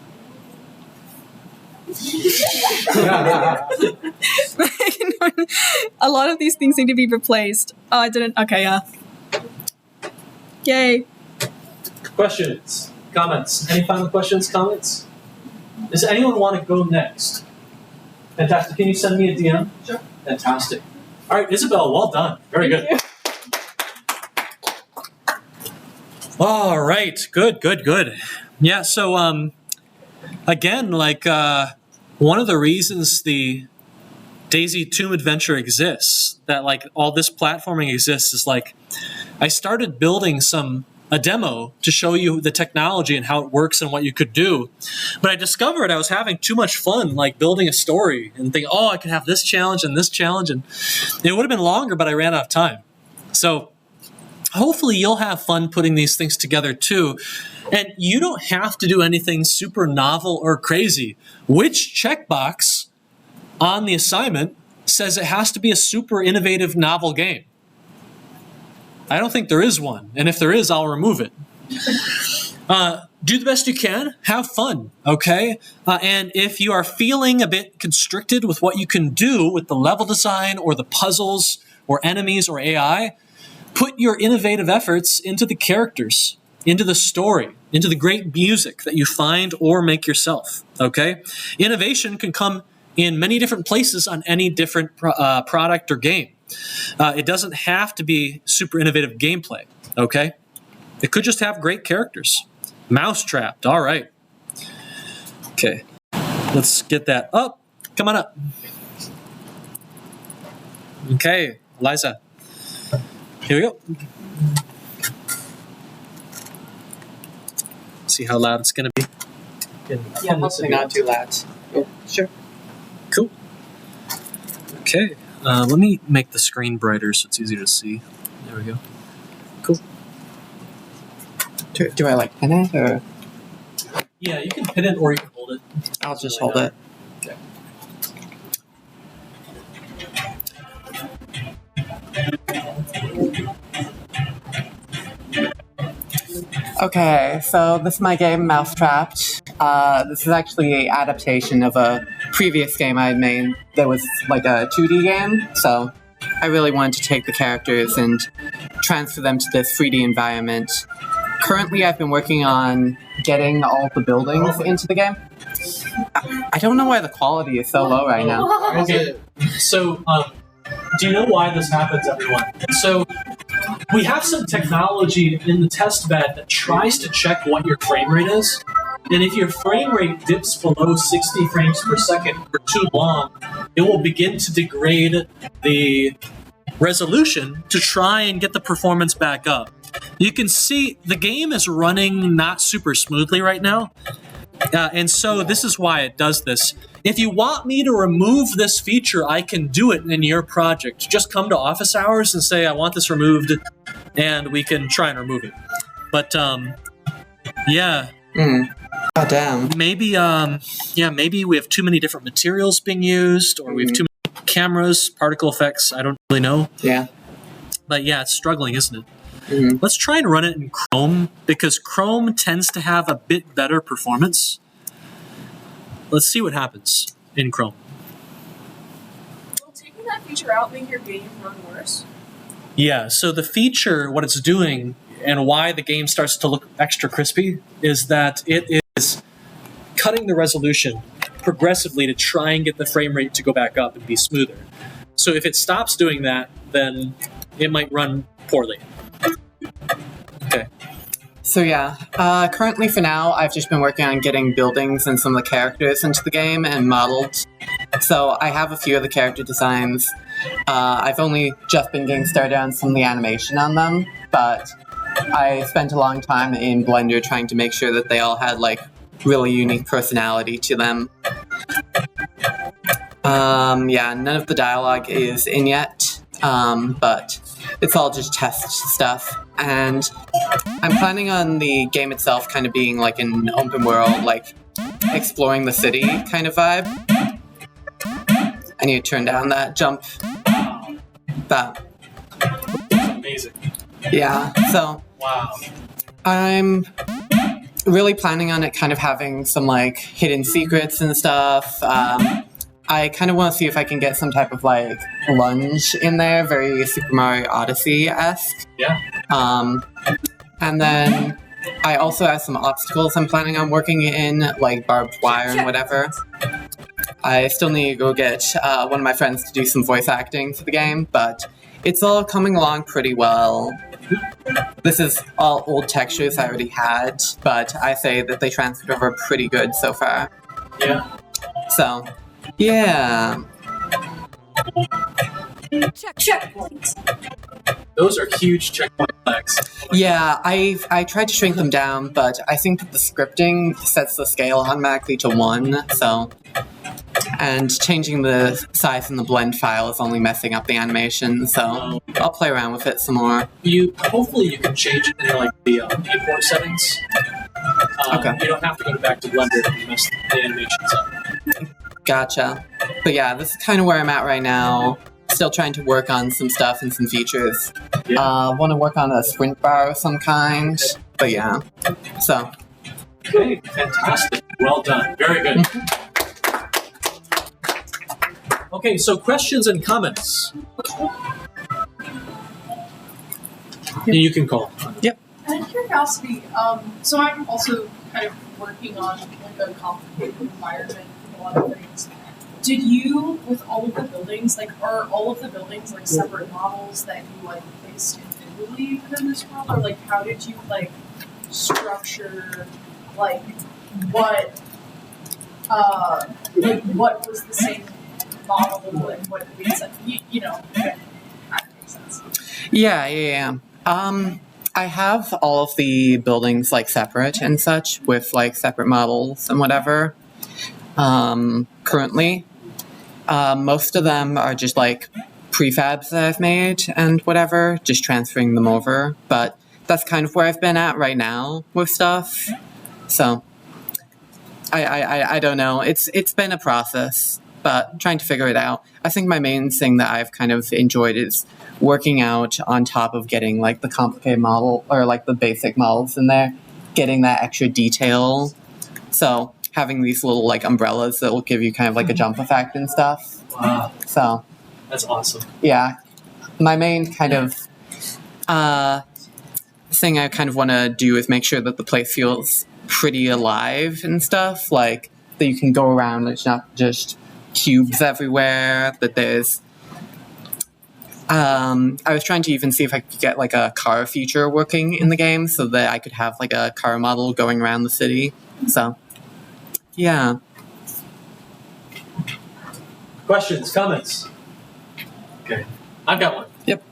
A lot of these things need to be replaced. Oh, I didn't. Okay, yeah. Yay. Questions? Comments? Any final questions? Comments? Does anyone want to go next? Fantastic. Can you send me a DM? Sure. Fantastic. All right, Isabel, well done. Very good. All right, good. Yeah, so again, like one of the reasons the Daisy Tomb Adventure exists, that like all this platforming exists, is like I started building a demo to show you the technology and how it works and what you could do. But I discovered I was having too much fun, like building a story and thinking, oh, I can have this challenge, and it would have been longer, but I ran out of time. So hopefully you'll have fun putting these things together too. And you don't have to do anything super novel or crazy. Which checkbox on the assignment says it has to be a super innovative novel game? I don't think there is one. And if there is, I'll remove it. Do the best you can. Have fun, okay? And if you are feeling a bit constricted with what you can do with the level design or the puzzles or enemies or AI, put your innovative efforts into the characters, into the story, into the great music that you find or make yourself, okay? Innovation can come in many different places on any different product or game. It doesn't have to be super innovative gameplay, okay? It could just have great characters. Mousetrapped, all right. Okay, let's get that up. Come on up. Okay, Eliza. Here we go. See how loud it's going to be? Yeah, hopefully not too loud. Oh, sure. Cool. Okay, let me make the screen brighter so it's easier to see. There we go. Cool. Do I like pin it or? Yeah, you can pin it or you can hold it. I'll just hold it. Okay. Okay, so this is my game, Mousetrapped. This is actually an adaptation of a previous game I had made that was like a 2D game, so I really wanted to take the characters and transfer them to this 3D environment. Currently, I've been working on getting all the buildings into the game. I don't know why the quality is so low right now. Okay, so do you know why this happens, everyone? So we have some technology in the test bed that tries to check what your frame rate is. And if your frame rate dips below 60 frames per second for too long, it will begin to degrade the resolution to try and get the performance back up. You can see the game is running not super smoothly right now. And so this is why it does this. If you want me to remove this feature, I can do it in your project. Just come to office hours and say, I want this removed, and we can try and remove it. But, yeah. Oh, damn. Maybe, maybe we have too many different materials being used, or we have too many cameras, particle effects, I don't really know. Yeah. But yeah, it's struggling, isn't it? Let's try and run it in Chrome, because Chrome tends to have a bit better performance. Let's see what happens in Chrome. Will taking that feature out make your game run worse? Yeah, so the feature, what it's doing, and why the game starts to look extra crispy, is that it is cutting the resolution progressively to try and get the frame rate to go back up and be smoother. So if it stops doing that, then it might run poorly. Okay. So yeah, currently for now, I've just been working on getting buildings and some of the characters into the game and modeled. So I have a few of the character designs. I've only just been getting started on some of the animation on them, but I spent a long time in Blender trying to make sure that they all had like really unique personality to them. Yeah, none of the dialogue is in yet, but it's all just test stuff. And I'm planning on the game itself kind of being like an open world, like exploring the city kind of vibe. I need to turn down that jump. But Amazing. yeah, so Wow. I'm really planning on it kind of having some like hidden secrets and stuff. I kind of want to see if I can get some type of like lunge in there, very Super Mario Odyssey-esque. Yeah. And then I also have some obstacles I'm planning on working in, like barbed wire and whatever. I still need to go get one of my friends to do some voice acting for the game, but it's all coming along pretty well. This is all old textures I already had, but I say that they transferred over pretty good so far. Yeah. So, yeah. Checkpoint. Those are huge checkpoint flags. Yeah, I tried to shrink them down, but I think that the scripting sets the scale automatically to 1, so... And changing the size in the blend file is only messing up the animation, so I'll play around with it some more. Hopefully you can change it in like the import settings. Okay. You don't have to go back to Blender to mess the animations up. Gotcha. But yeah, this is kind of where I'm at right now. Still trying to work on some stuff and some features. Yeah. Want to work on a sprint bar of some kind. But yeah. So. Okay, fantastic. Well done. Very good. Okay, so questions and comments. You can call. Yep. Out of curiosity, so I'm also kind of working on like a complicated environment with a lot of things. Did you, with all of the buildings, like, are all of the buildings like separate models that you like placed individually within this world, or like how did you like structure like what was the same model and what makes it, you know, that makes sense. Yeah. I have all of the buildings like separate and such with like separate models and whatever. Currently, most of them are just like prefabs that I've made and whatever, just transferring them over. But that's kind of where I've been at right now with stuff. So I don't know. It's been a process, but trying to figure it out. I think my main thing that I've kind of enjoyed is working out on top of getting like the complicated model or like the basic models in there, getting that extra detail. So having these little like umbrellas that will give you kind of like a jump effect and stuff. Wow. So That's awesome. yeah, my main kind of thing I kind of want to do is make sure that the place feels pretty alive and stuff, like that you can go around. It's not just cubes everywhere. That there's I was trying to even see if I could get like a car feature working in the game so that I could have like a car model going around the city. So, yeah. Questions, comments? Okay, I've got one. Yep.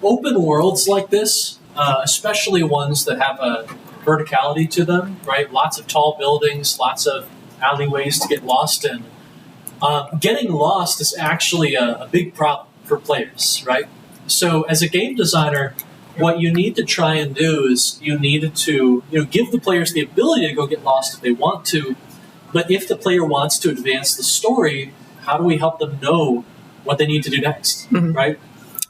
Open worlds like this, especially ones that have a verticality to them, right? Lots of tall buildings, lots of alleyways to get lost in. Getting lost is actually a big problem for players, right? So as a game designer, what you need to try and do is you need to give the players the ability to go get lost if they want to, but if the player wants to advance the story, how do we help them know what they need to do next, right?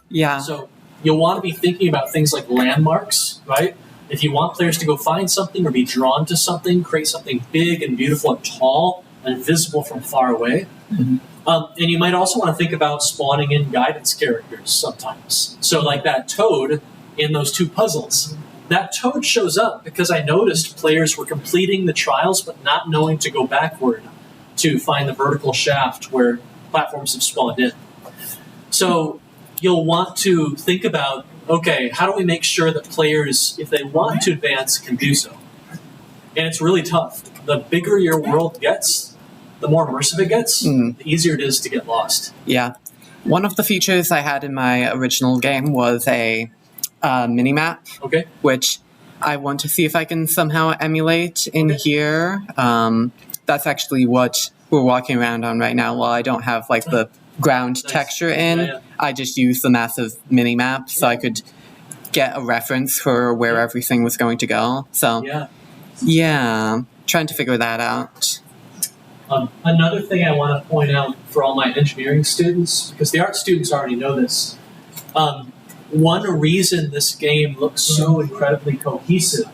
Yeah. So you'll want to be thinking about things like landmarks, right? If you want players to go find something or be drawn to something, create something big and beautiful and tall and visible from far away. And you might also want to think about spawning in guidance characters sometimes. So like that toad in those two puzzles. That toad shows up because I noticed players were completing the trials but not knowing to go backward to find the vertical shaft where platforms have spawned in. So you'll want to think about, okay, how do we make sure that players, if they want to advance, can do so? And it's really tough. The bigger your world gets, the more immersive it gets, the easier it is to get lost. Yeah. One of the features I had in my original game was a mini-map, which I want to see if I can somehow emulate in here. that's actually what we're walking around on right now. While I don't have like the ground texture in, Yeah. I just used the massive mini map so I could get a reference for where everything was going to go. So yeah, trying to figure that out. Another thing I want to point out for all my engineering students, because the art students already know this, one reason this game looks so incredibly cohesive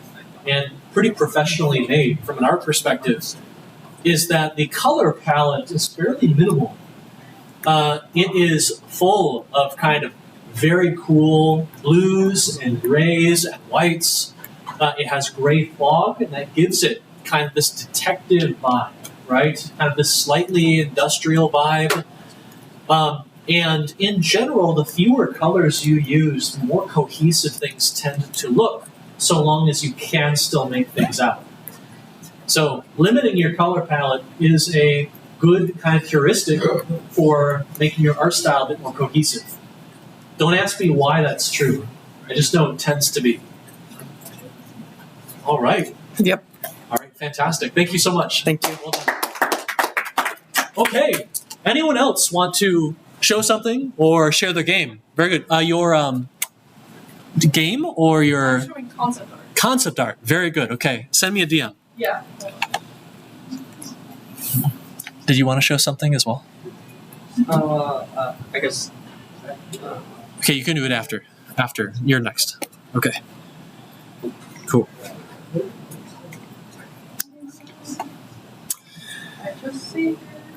and pretty professionally made from an art perspective is that the color palette is fairly minimal. It is full of kind of very cool blues and grays and whites. It has gray fog, and that gives it kind of this detective vibe, right? Kind of this slightly industrial vibe. And in general, the fewer colors you use, the more cohesive things tend to look, so long as you can still make things out. So limiting your color palette is a good kind of heuristic for making your art style a bit more cohesive. Don't ask me why that's true. I just know it tends to be. All right. Yep. All right, fantastic. Thank you so much. Thank you. Well done. Okay. Anyone else want to show something or share their game? Very good. Your game or your I'm showing concept art. concept art? Very good. Okay. Send me a DM. Yeah. Did you want to show something as well? I guess. Okay, you can do it after. After. You're next. Okay. Cool.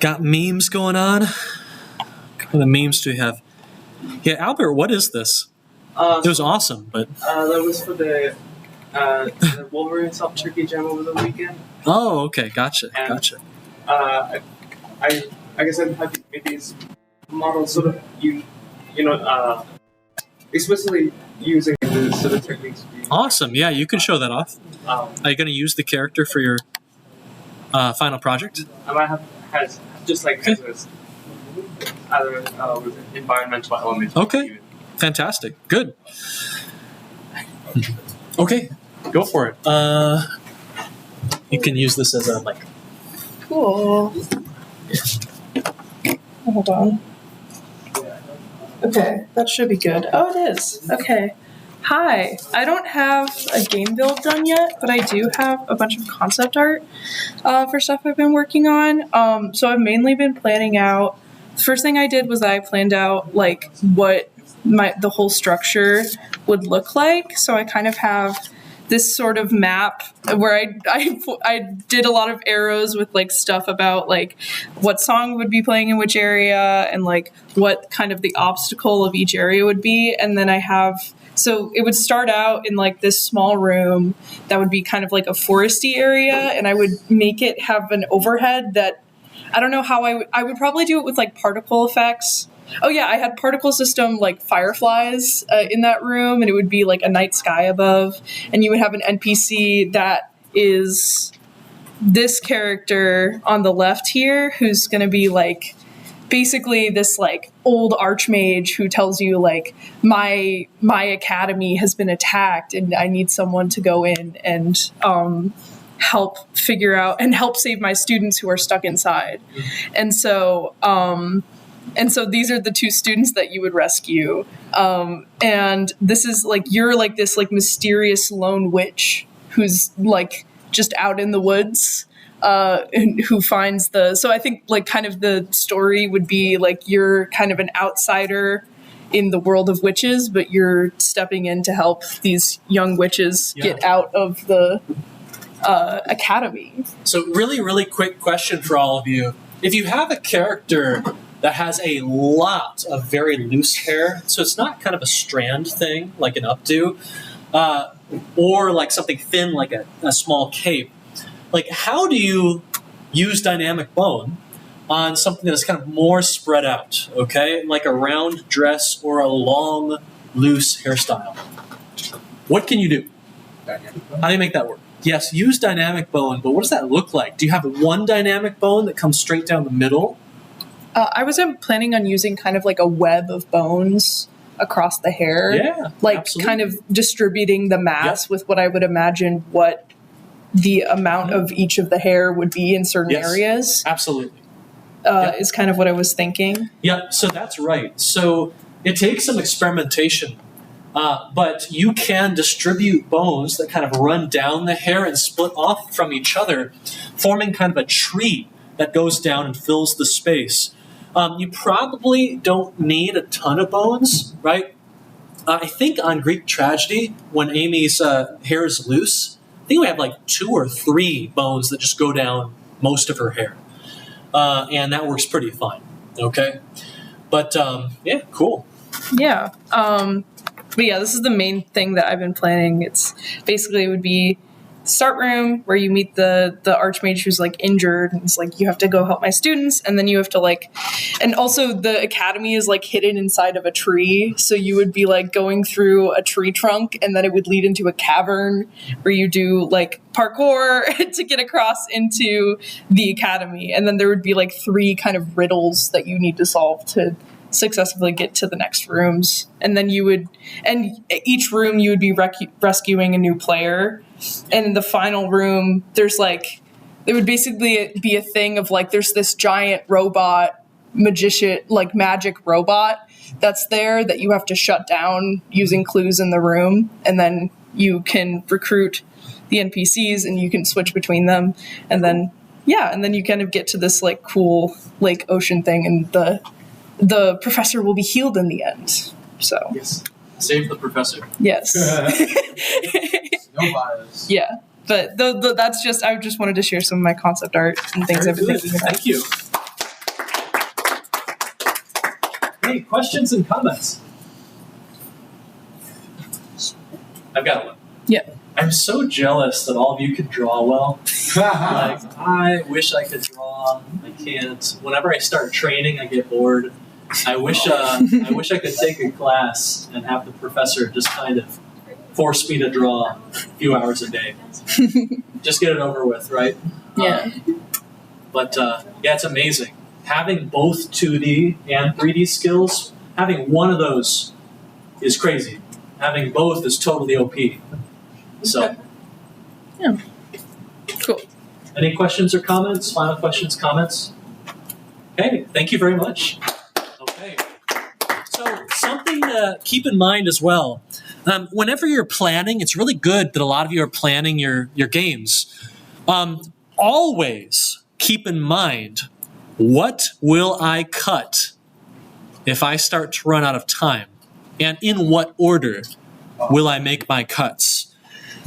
Got memes going on? What kind of memes do we have? Yeah, Albert, what is this? It was awesome, but... That was for the Wolverine Soft Turkey Jam over the weekend. Oh, okay, gotcha, And- gotcha. I guess I had to make these models sort of explicitly using the sort of techniques. Awesome, yeah, you can show that off. Are you going to use the character for your final project? I might have has just like as other environmental elements. Okay, fantastic, good. Okay, go for it. You can use this as a like. Cool. Hold on. Okay, that should be good. Oh, it is. Okay. Hi. I don't have a game build done yet, but I do have a bunch of concept art for stuff I've been working on. So I've mainly been planning out. The first thing I did was I planned out like what the whole structure would look like. So I kind of have this sort of map where I did a lot of arrows with like stuff about like what song would be playing in which area and like what kind of the obstacle of each area would be. And then so it would start out in like this small room that would be kind of like a foresty area, and I would make it have an overhead that I don't know how I would probably do it with like particle effects. Oh yeah, I had particle system like fireflies in that room, and it would be like a night sky above, and you would have an NPC that is this character on the left here, who's going to be like basically this like old archmage who tells you like my academy has been attacked and I need someone to go in and help figure out and help save my students who are stuck inside. And so these are the two students that you would rescue. And this is like, you're like this like mysterious lone witch who's like just out in the woods, and who finds so I think like kind of the story would be like, you're kind of an outsider in the world of witches, but you're stepping in to help these young witches get out of the academy. So really, really quick question for all of you. If you have a character that has a lot of very loose hair, so it's not kind of a strand thing like an updo, or like something thin like a small cape, like how do you use dynamic bone on something that's kind of more spread out, okay? Like a round dress or a long, loose hairstyle. What can you do? How do you make that work? Yes, use dynamic bone, but what does that look like? Do you have one dynamic bone that comes straight down the middle? I wasn't planning on using kind of like a web of bones across the hair. Yeah, like absolutely. kind of distributing the mass with what I would imagine what the amount of each of the hair would be in certain Yes. areas. Absolutely. Is kind of what I was thinking. Yeah, so that's right. So it takes some experimentation, but you can distribute bones that kind of run down the hair and split off from each other, forming kind of a tree that goes down and fills the space. You probably don't need a ton of bones, right? I think on Greek Tragedy, when Amy's hair is loose, I think we have like 2 or 3 bones that just go down most of her hair. And that works pretty fine, okay? But, yeah, cool. Yeah. But yeah, this is the main thing that I've been planning. It's basically it would be start room where you meet the archmage who's like injured, and it's like you have to go help my students, and then you have to like, and also the academy is like hidden inside of a tree, so you would be like going through a tree trunk, and then it would lead into a cavern where you do like parkour to get across into the academy, and then there would be like 3 kind of riddles that you need to solve to successfully get to the next rooms, and then you would, and each room you would be rescuing a new player. And in the final room, there's like, it would basically be a thing of like, there's this giant robot magician, like magic robot that's there that you have to shut down using clues in the room. And then you can recruit the NPCs and you can switch between them. And then, yeah, and then you kind of get to this like cool lake ocean thing, and the professor will be healed in the end. So, Yes. Save the professor. yes. No bias. Yeah, but that's just, I just wanted to share some of my concept art and things I've been Very good. thinking about. Thank you. Hey, questions and comments? I've got one. Yeah. I'm so jealous that all of you can draw well. Like, I wish I could draw. I can't. Whenever I start training, I get bored. I wish I could take a class and have the professor just kind of force me to draw a few hours a day. Just get it over with, right? Yeah. But yeah, it's amazing. Having both 2D and 3D skills, having one of those is crazy. Having both is totally OP. So, Yeah. Cool. any questions or comments? Final questions, comments? Okay, thank you very much. Okay. So, something to keep in mind as well. Whenever you're planning, it's really good that a lot of you are planning your games. Always keep in mind, what will I cut if I start to run out of time? And in what order will I make my cuts?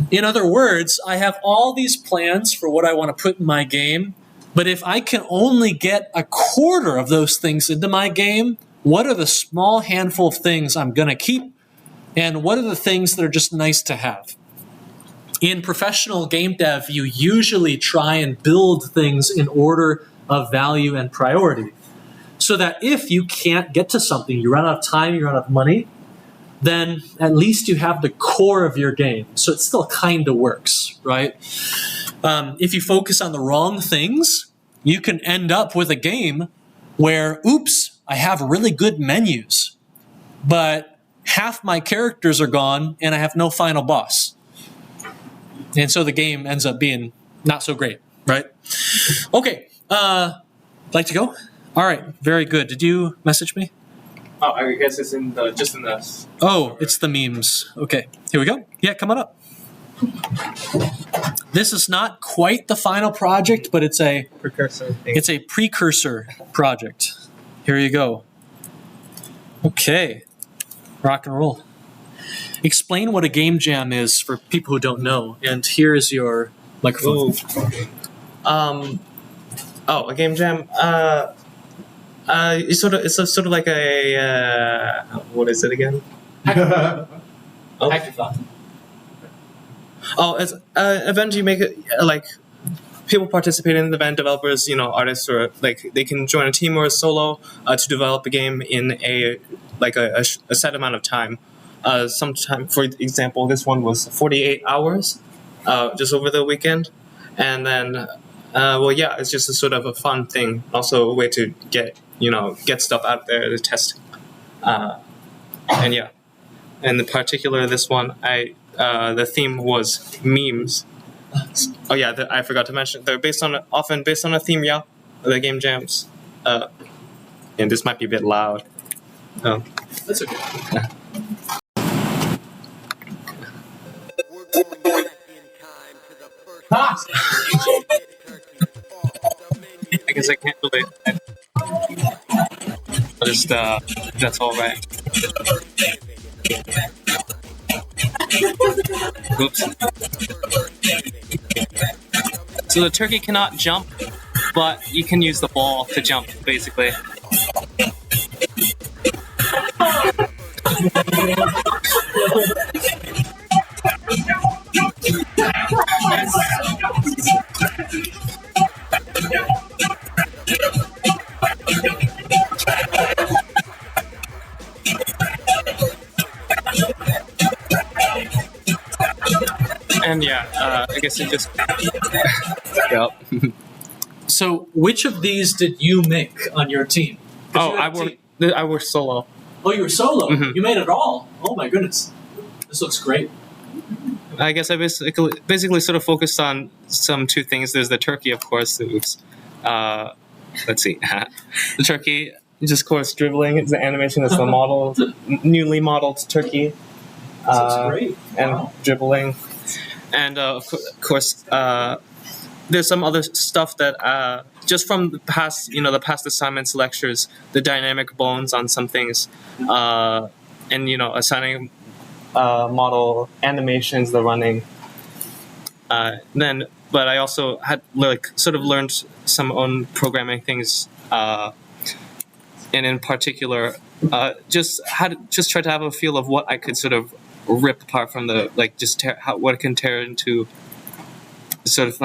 In other words, I have all these plans for what I want to put in my game, but if I can only get a quarter of those things into my game, what are the small handful of things I'm going to keep? And what are the things that are just nice to have? In professional game dev, you usually try and build things in order of value and priority. So that if you can't get to something, you run out of time, you run out of money, then at least you have the core of your game. So it still kind of works, right? If you focus on the wrong things, you can end up with a game where, oops, I have really good menus, but half my characters are gone and I have no final boss. And so the game ends up being not so great, right? Okay, like to go? All right, very good. Did you message me? Oh, I guess it's in the just in the. Oh, it's the memes. Okay, here we go. Yeah, come on up. This is not quite the final project, but it's a Precursor thing. it's a precursor project. Here you go. Okay, rock and roll. Explain what a game jam is for people who don't know. And here is your microphone. A game jam. It's sort of like a what is it again? Hackathon. Oh, it's an event you make it like people participate in the event. Developers, artists, or like they can join a team or a solo to develop a game in a set amount of time. Sometime, for example, this one was 48 hours, just over the weekend, and then, it's just a sort of a fun thing, also a way to get stuff out there to test, and in particular this one, the theme was memes, Oh yeah, I forgot to mention they're often based on a theme. Yeah, the game jams. And this might be a bit loud. Oh. That's okay. Ah! I guess I can't relate. Just that's all right. Oops. So the turkey cannot jump, but you can use the ball to jump, basically. And yeah, I guess it just. Yep. So, which of these did you make on your team? 'Cause Oh, you had a I worked solo. Oh, you were solo. Mhm. You made it all. Oh my goodness, this looks great. I guess I basically sort of focused on two things. There's the turkey, of course. Oops. Let's see. The turkey, just of course dribbling. It's the animation. It's the model, newly modeled turkey. This looks great. And Wow. dribbling, and of course, there's some other stuff that just from the past, the past assignments, lectures, the dynamic bones on some things, and assigning model animations, the running. But I also had sort of learned some own programming things, and in particular, just try to have a feel of what I could sort of rip apart from the what it can tear into, sort of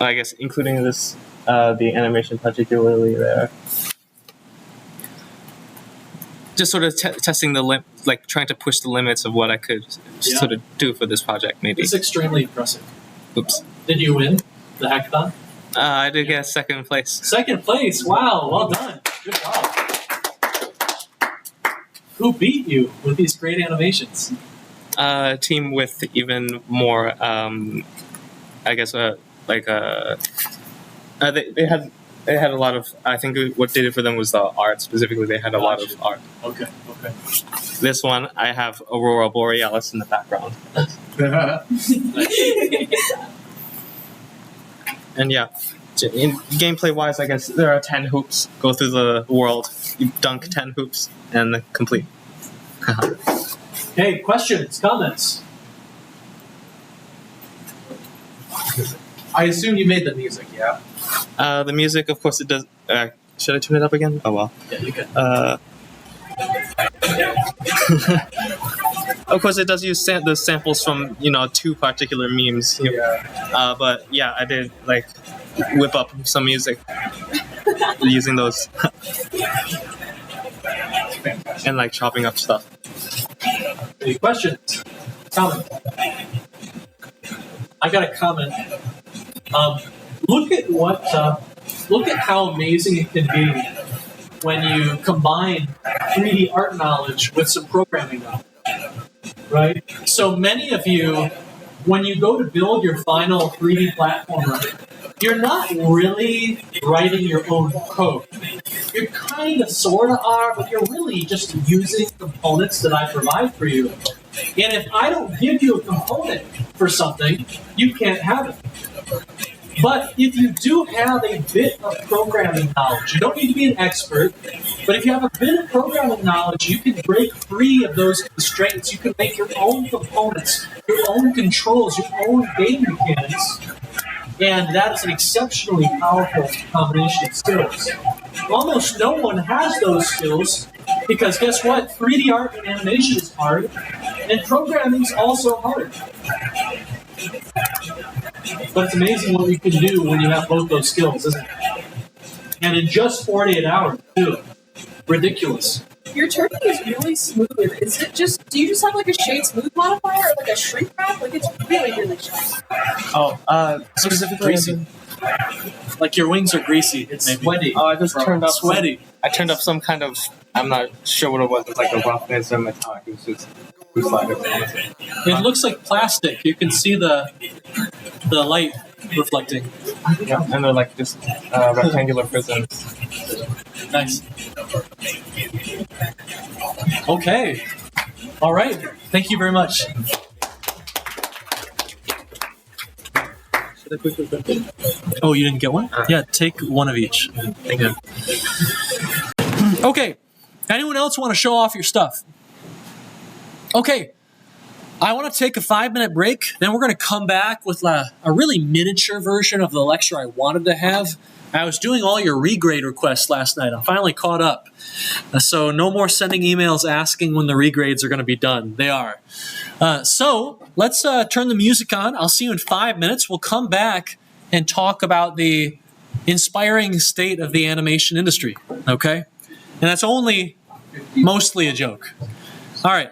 I guess including this the animation particularly there. Just sort of testing trying to push the limits of what I could sort of do for this project, maybe. It's extremely impressive. Oops. Did you win the hackathon? I did get second place. Second place. Wow. Well done. Good job. Who beat you with these great animations? A team with even more, I guess, they had a lot of. I think what did it for them was the art specifically. They had a lot of art. Okay. This one, I have Aurora Borealis in the background. And yeah, in gameplay wise, I guess there are 10 hoops. Go through the world, you dunk 10 hoops, and complete. Okay, questions, comments? I assume you made the music, yeah? The music, of course, it does. Should I turn it up again? Oh well. Yeah, you can. Of course, it does use the samples from two particular memes. Yeah. But yeah, I did whip up some music using those and chopping up stuff. Any questions? Comment. I got a comment. Look at how amazing it can be when you combine 3D art knowledge with some programming knowledge, right? So many of you, when you go to build your final 3D platformer, you're not really writing your own code. You kind of sort of are, but you're really just using components that I provide for you. And if I don't give you a component for something, you can't have it. But if you do have a bit of programming knowledge, you don't need to be an expert, but if you have a bit of programming knowledge, you can break free of those constraints. You can make your own components, your own controls, your own game mechanics. And that is an exceptionally powerful combination of skills. Almost no one has those skills because guess what? 3D art and animation is hard, and programming is also hard. But it's amazing what you can do when you have both those skills, isn't it? And in just 48 hours, too. Ridiculous. Your turkey is really smooth. Is it just? Do you just have a shade smooth modifier or a shrink wrap? It's really, really shiny. Oh, specifically greasy. Like your wings are greasy. It's sweaty. Oh, I just turned up sweaty. I turned up some kind of I'm not sure what it was. It's like a roughness or metallic. It was just blue sliders. Honestly. It looks like plastic. You can see the light reflecting. Yeah, and they're like just rectangular prisms. Nice. Okay. All right. Thank you very much. Oh, you didn't get one? Yeah, take one of each. Thank you. Okay. Anyone else want to show off your stuff? Okay. I want to take a 5-minute break. Then we're going to come back with a really miniature version of the lecture I wanted to have. I was doing all your regrade requests last night. I'm finally caught up. So no more sending emails asking when the regrades are going to be done. They are. So let's turn the music on. I'll see you in 5 minutes. We'll come back and talk about the inspiring state of the animation industry. Okay? And that's only mostly a joke. All right.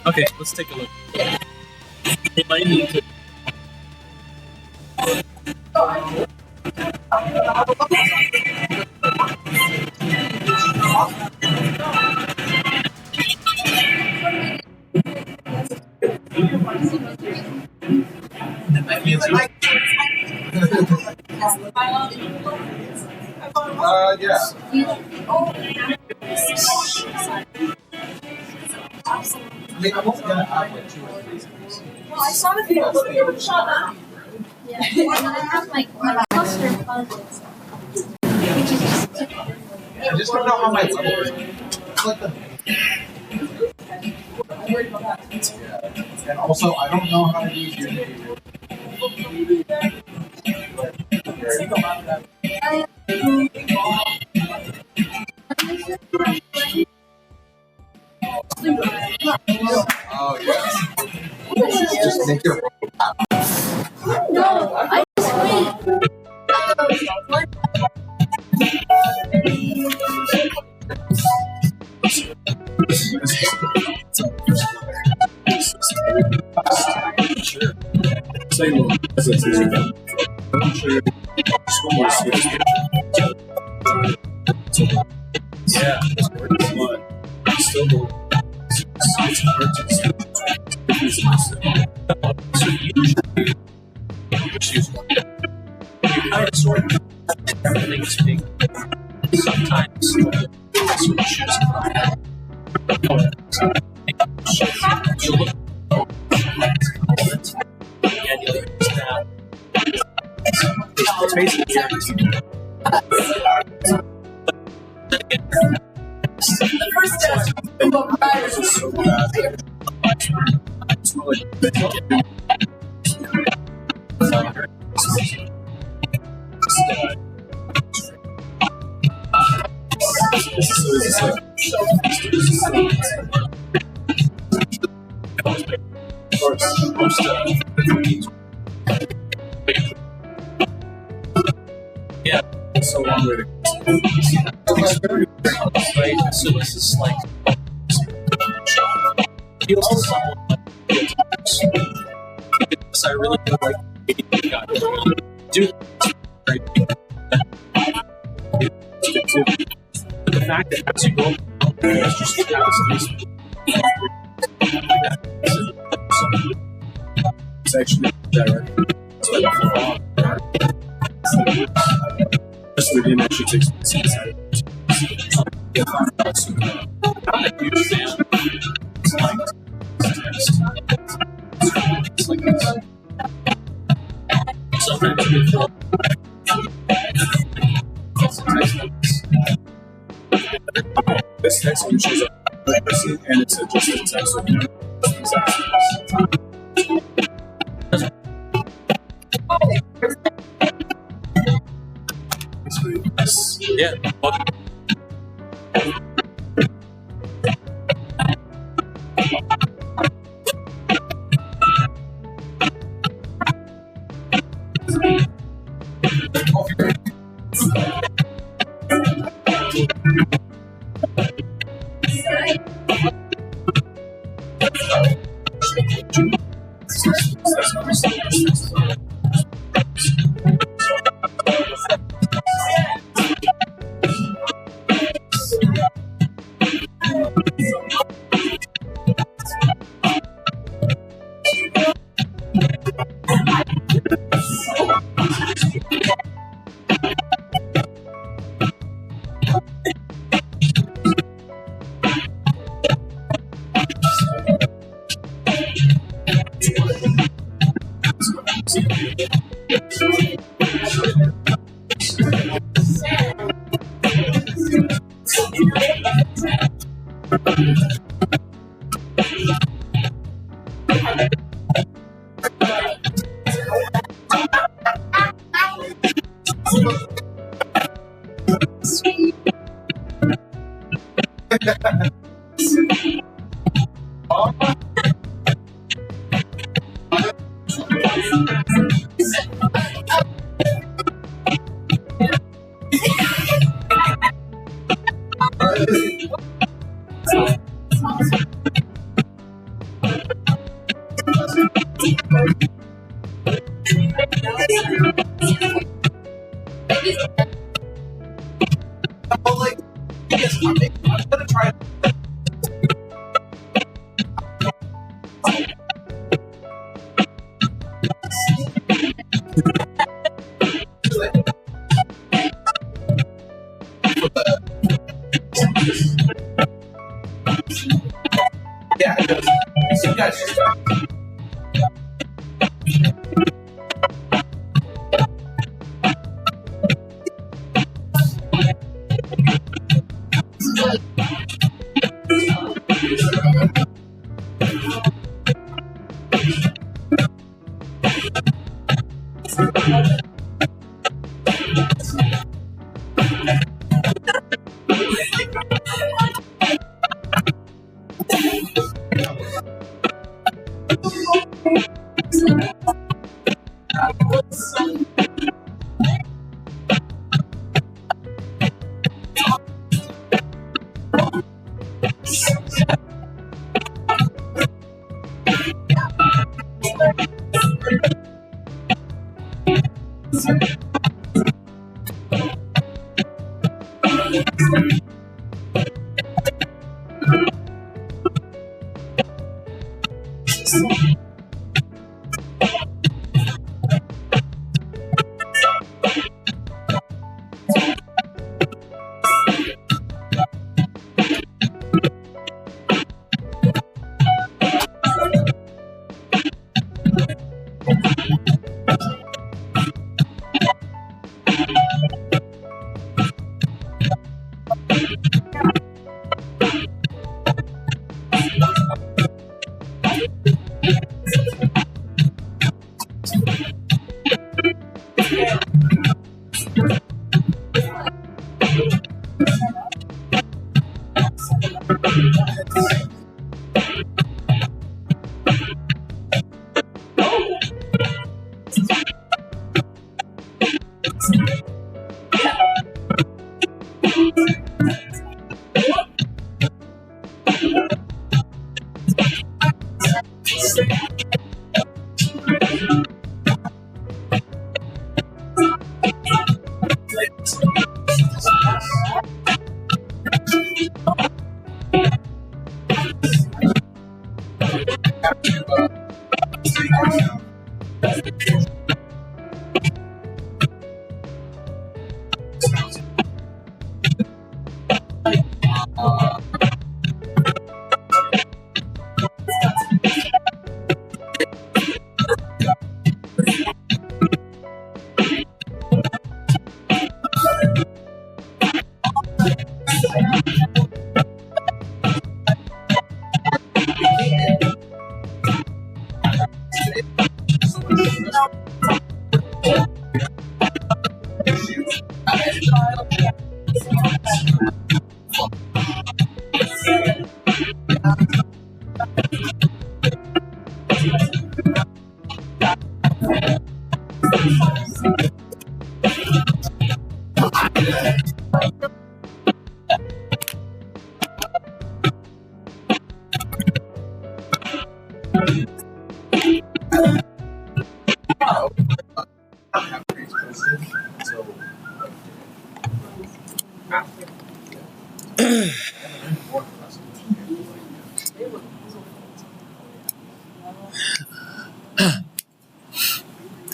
Okay, let's take a look. It might need to. I saw the video. Yeah. And then I have like my cluster of puzzles. Which is just I just don't know how my and also I don't know how to use Unity. Oh yes. Just make your no, I just wait. Everything's big. Sometimes switches. It's basically the first test is so bad. It's really yeah, it's so long way to right? So this is like feels to someone because I really feel like do but the fact that as you go it's just it's actually direct. This video actually takes place inside. I'm a huge fan. It's like This text one shows up and it's just a text of Yeah.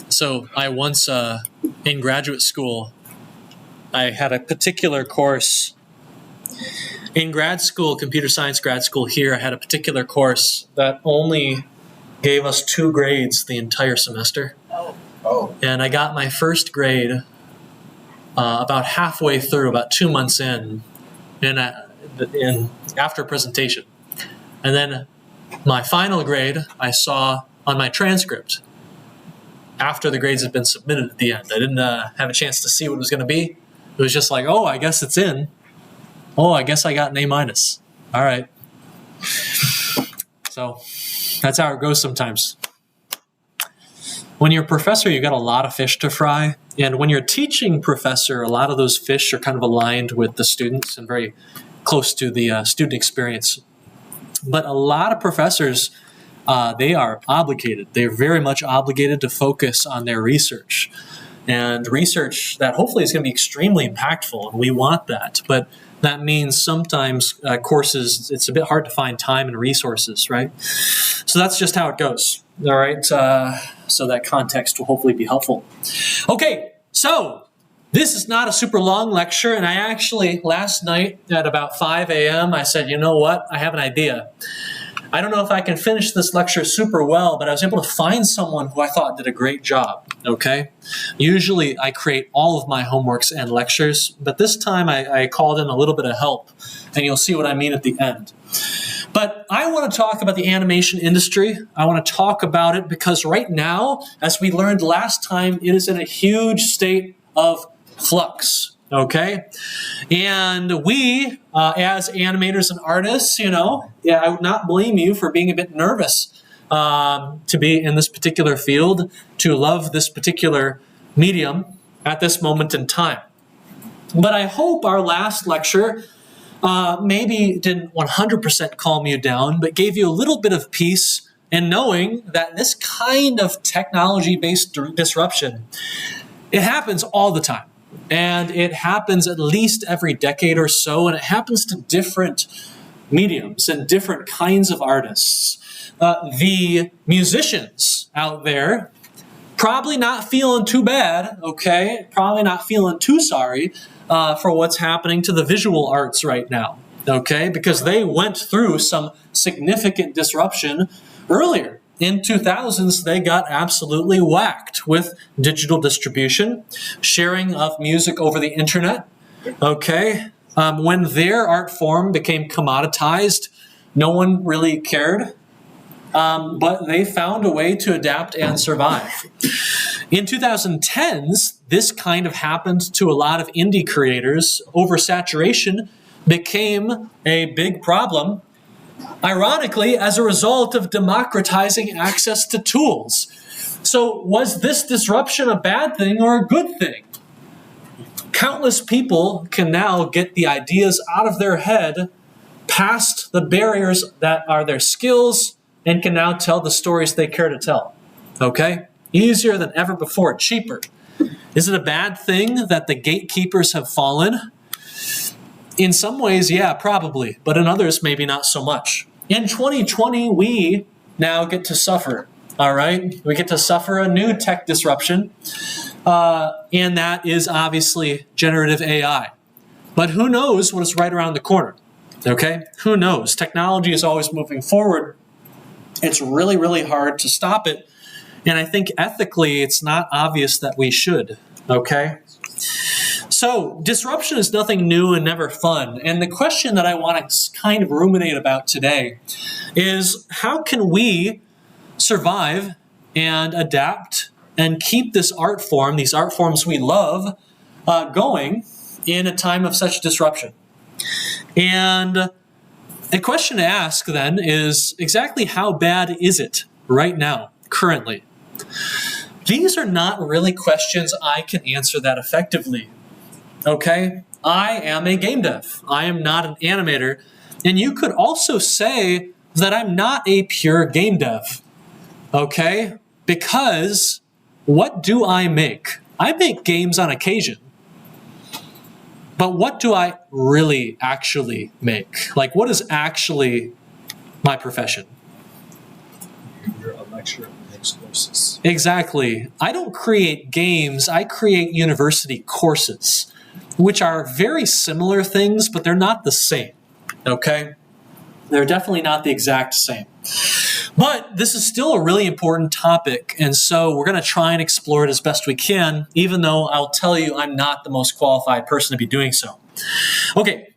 So I once, in graduate school, I had a particular course. In grad school, computer science grad school here, I had a particular course that only gave us 2 grades the entire semester. Oh. And I got my first grade about halfway through, about 2 months in after presentation. And then my final grade I saw on my transcript after the grades had been submitted at the end. I didn't have a chance to see what it was going to be. It was just like, oh, I guess it's in. Oh, I guess I got an A-. All right. So that's how it goes sometimes. When you're a professor, you've got a lot of fish to fry. And when you're a teaching professor, a lot of those fish are kind of aligned with the students and very close to the student experience. But a lot of professors, they are obligated. They're very much obligated to focus on their research. And research that hopefully is going to be extremely impactful, and we want that. But that means sometimes courses, it's a bit hard to find time and resources, right? So that's just how it goes, all right? So that context will hopefully be helpful. Okay, so this is not a super long lecture, and I actually, last night at about 5 a.m., I said, you know what? I have an idea. I don't know if I can finish this lecture super well, but I was able to find someone who I thought did a great job, okay? Usually I create all of my homeworks and lectures, but this time I called in a little bit of help, and you'll see what I mean at the end. But I want to talk about the animation industry. I want to talk about it because right now, as we learned last time, it is in a huge state of flux. Okay, and we, as animators and artists, I would not blame you for being a bit nervous to be in this particular field, to love this particular medium at this moment in time. But I hope our last lecture maybe didn't 100% calm you down, but gave you a little bit of peace in knowing that this kind of technology-based disruption, it happens all the time. And it happens at least every decade or so, and it happens to different mediums and different kinds of artists. The musicians out there probably not feeling too bad, okay? Probably not feeling too sorry for what's happening to the visual arts right now, okay? Because they went through some significant disruption earlier. In 2000s, they got absolutely whacked with digital distribution, sharing of music over the internet, okay? When their art form became commoditized, no one really cared, but they found a way to adapt and survive. In 2010s, this kind of happened to a lot of indie creators. Oversaturation became a big problem, ironically, as a result of democratizing access to tools. So was this disruption a bad thing or a good thing? Countless people can now get the ideas out of their head past the barriers that are their skills and can now tell the stories they care to tell. Okay? Easier than ever before, cheaper. Is it a bad thing that the gatekeepers have fallen? In some ways, yeah, probably, but in others, maybe not so much. In 2020, we now get to suffer, all right? We get to suffer a new tech disruption, and that is obviously generative AI. But who knows what is right around the corner, okay? Who knows? Technology is always moving forward. It's really, really hard to stop it, and I think ethically, it's not obvious that we should, okay? So disruption is nothing new and never fun. And the question that I want to kind of ruminate about today is how can we survive and adapt and keep this art form, these art forms we love, going in a time of such disruption? And a question to ask then is exactly how bad is it right now, currently? These are not really questions I can answer that effectively. Okay? I am a game dev. I am not an animator. And you could also say that I'm not a pure game dev. Okay? Because what do I make? I make games on occasion. But what do I really actually make? Like, what is actually my profession? You're a lecturer in makes courses. Exactly. I don't create games, I create university courses, which are very similar things, but they're not the same. Okay? They're definitely not the exact same. But this is still a really important topic, and so we're going to try and explore it as best we can, even though I'll tell you I'm not the most qualified person to be doing so. Okay,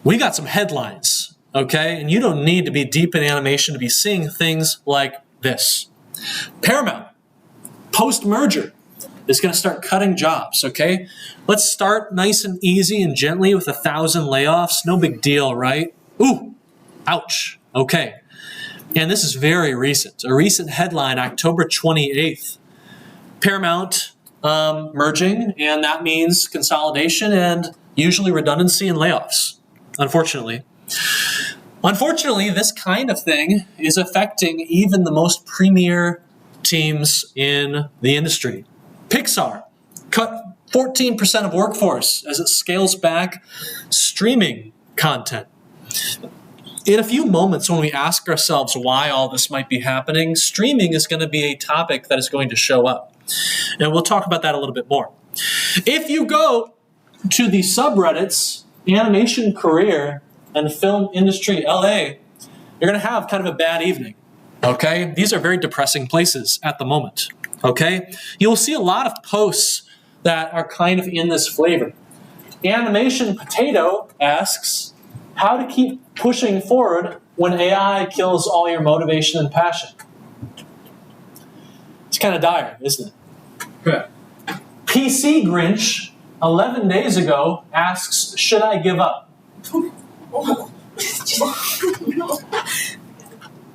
we got some headlines, okay? And you don't need to be deep in animation to be seeing things like this. Paramount, post-merger, is going to start cutting jobs, okay? Let's start nice and easy and gently with 1,000 layoffs. No big deal, right? Ooh, ouch, okay. And this is very recent. A recent headline, October 28th. Paramount merging, and that means consolidation and usually redundancy and layoffs, unfortunately. Unfortunately, this kind of thing is affecting even the most premier teams in the industry. Pixar cut 14% of workforce as it scales back streaming content. In a few moments, when we ask ourselves why all this might be happening, streaming is going to be a topic that is going to show up. And we'll talk about that a little bit more. If you go to the subreddits, Animation Career and Film Industry LA, you're going to have kind of a bad evening. Okay? These are very depressing places at the moment. Okay? You'll see a lot of posts that are kind of in this flavor. Animation Potato asks, how to keep pushing forward when AI kills all your motivation and passion. It's kind of dire, isn't it? Yeah. PC Grinch, 11 days ago, asks, should I give up?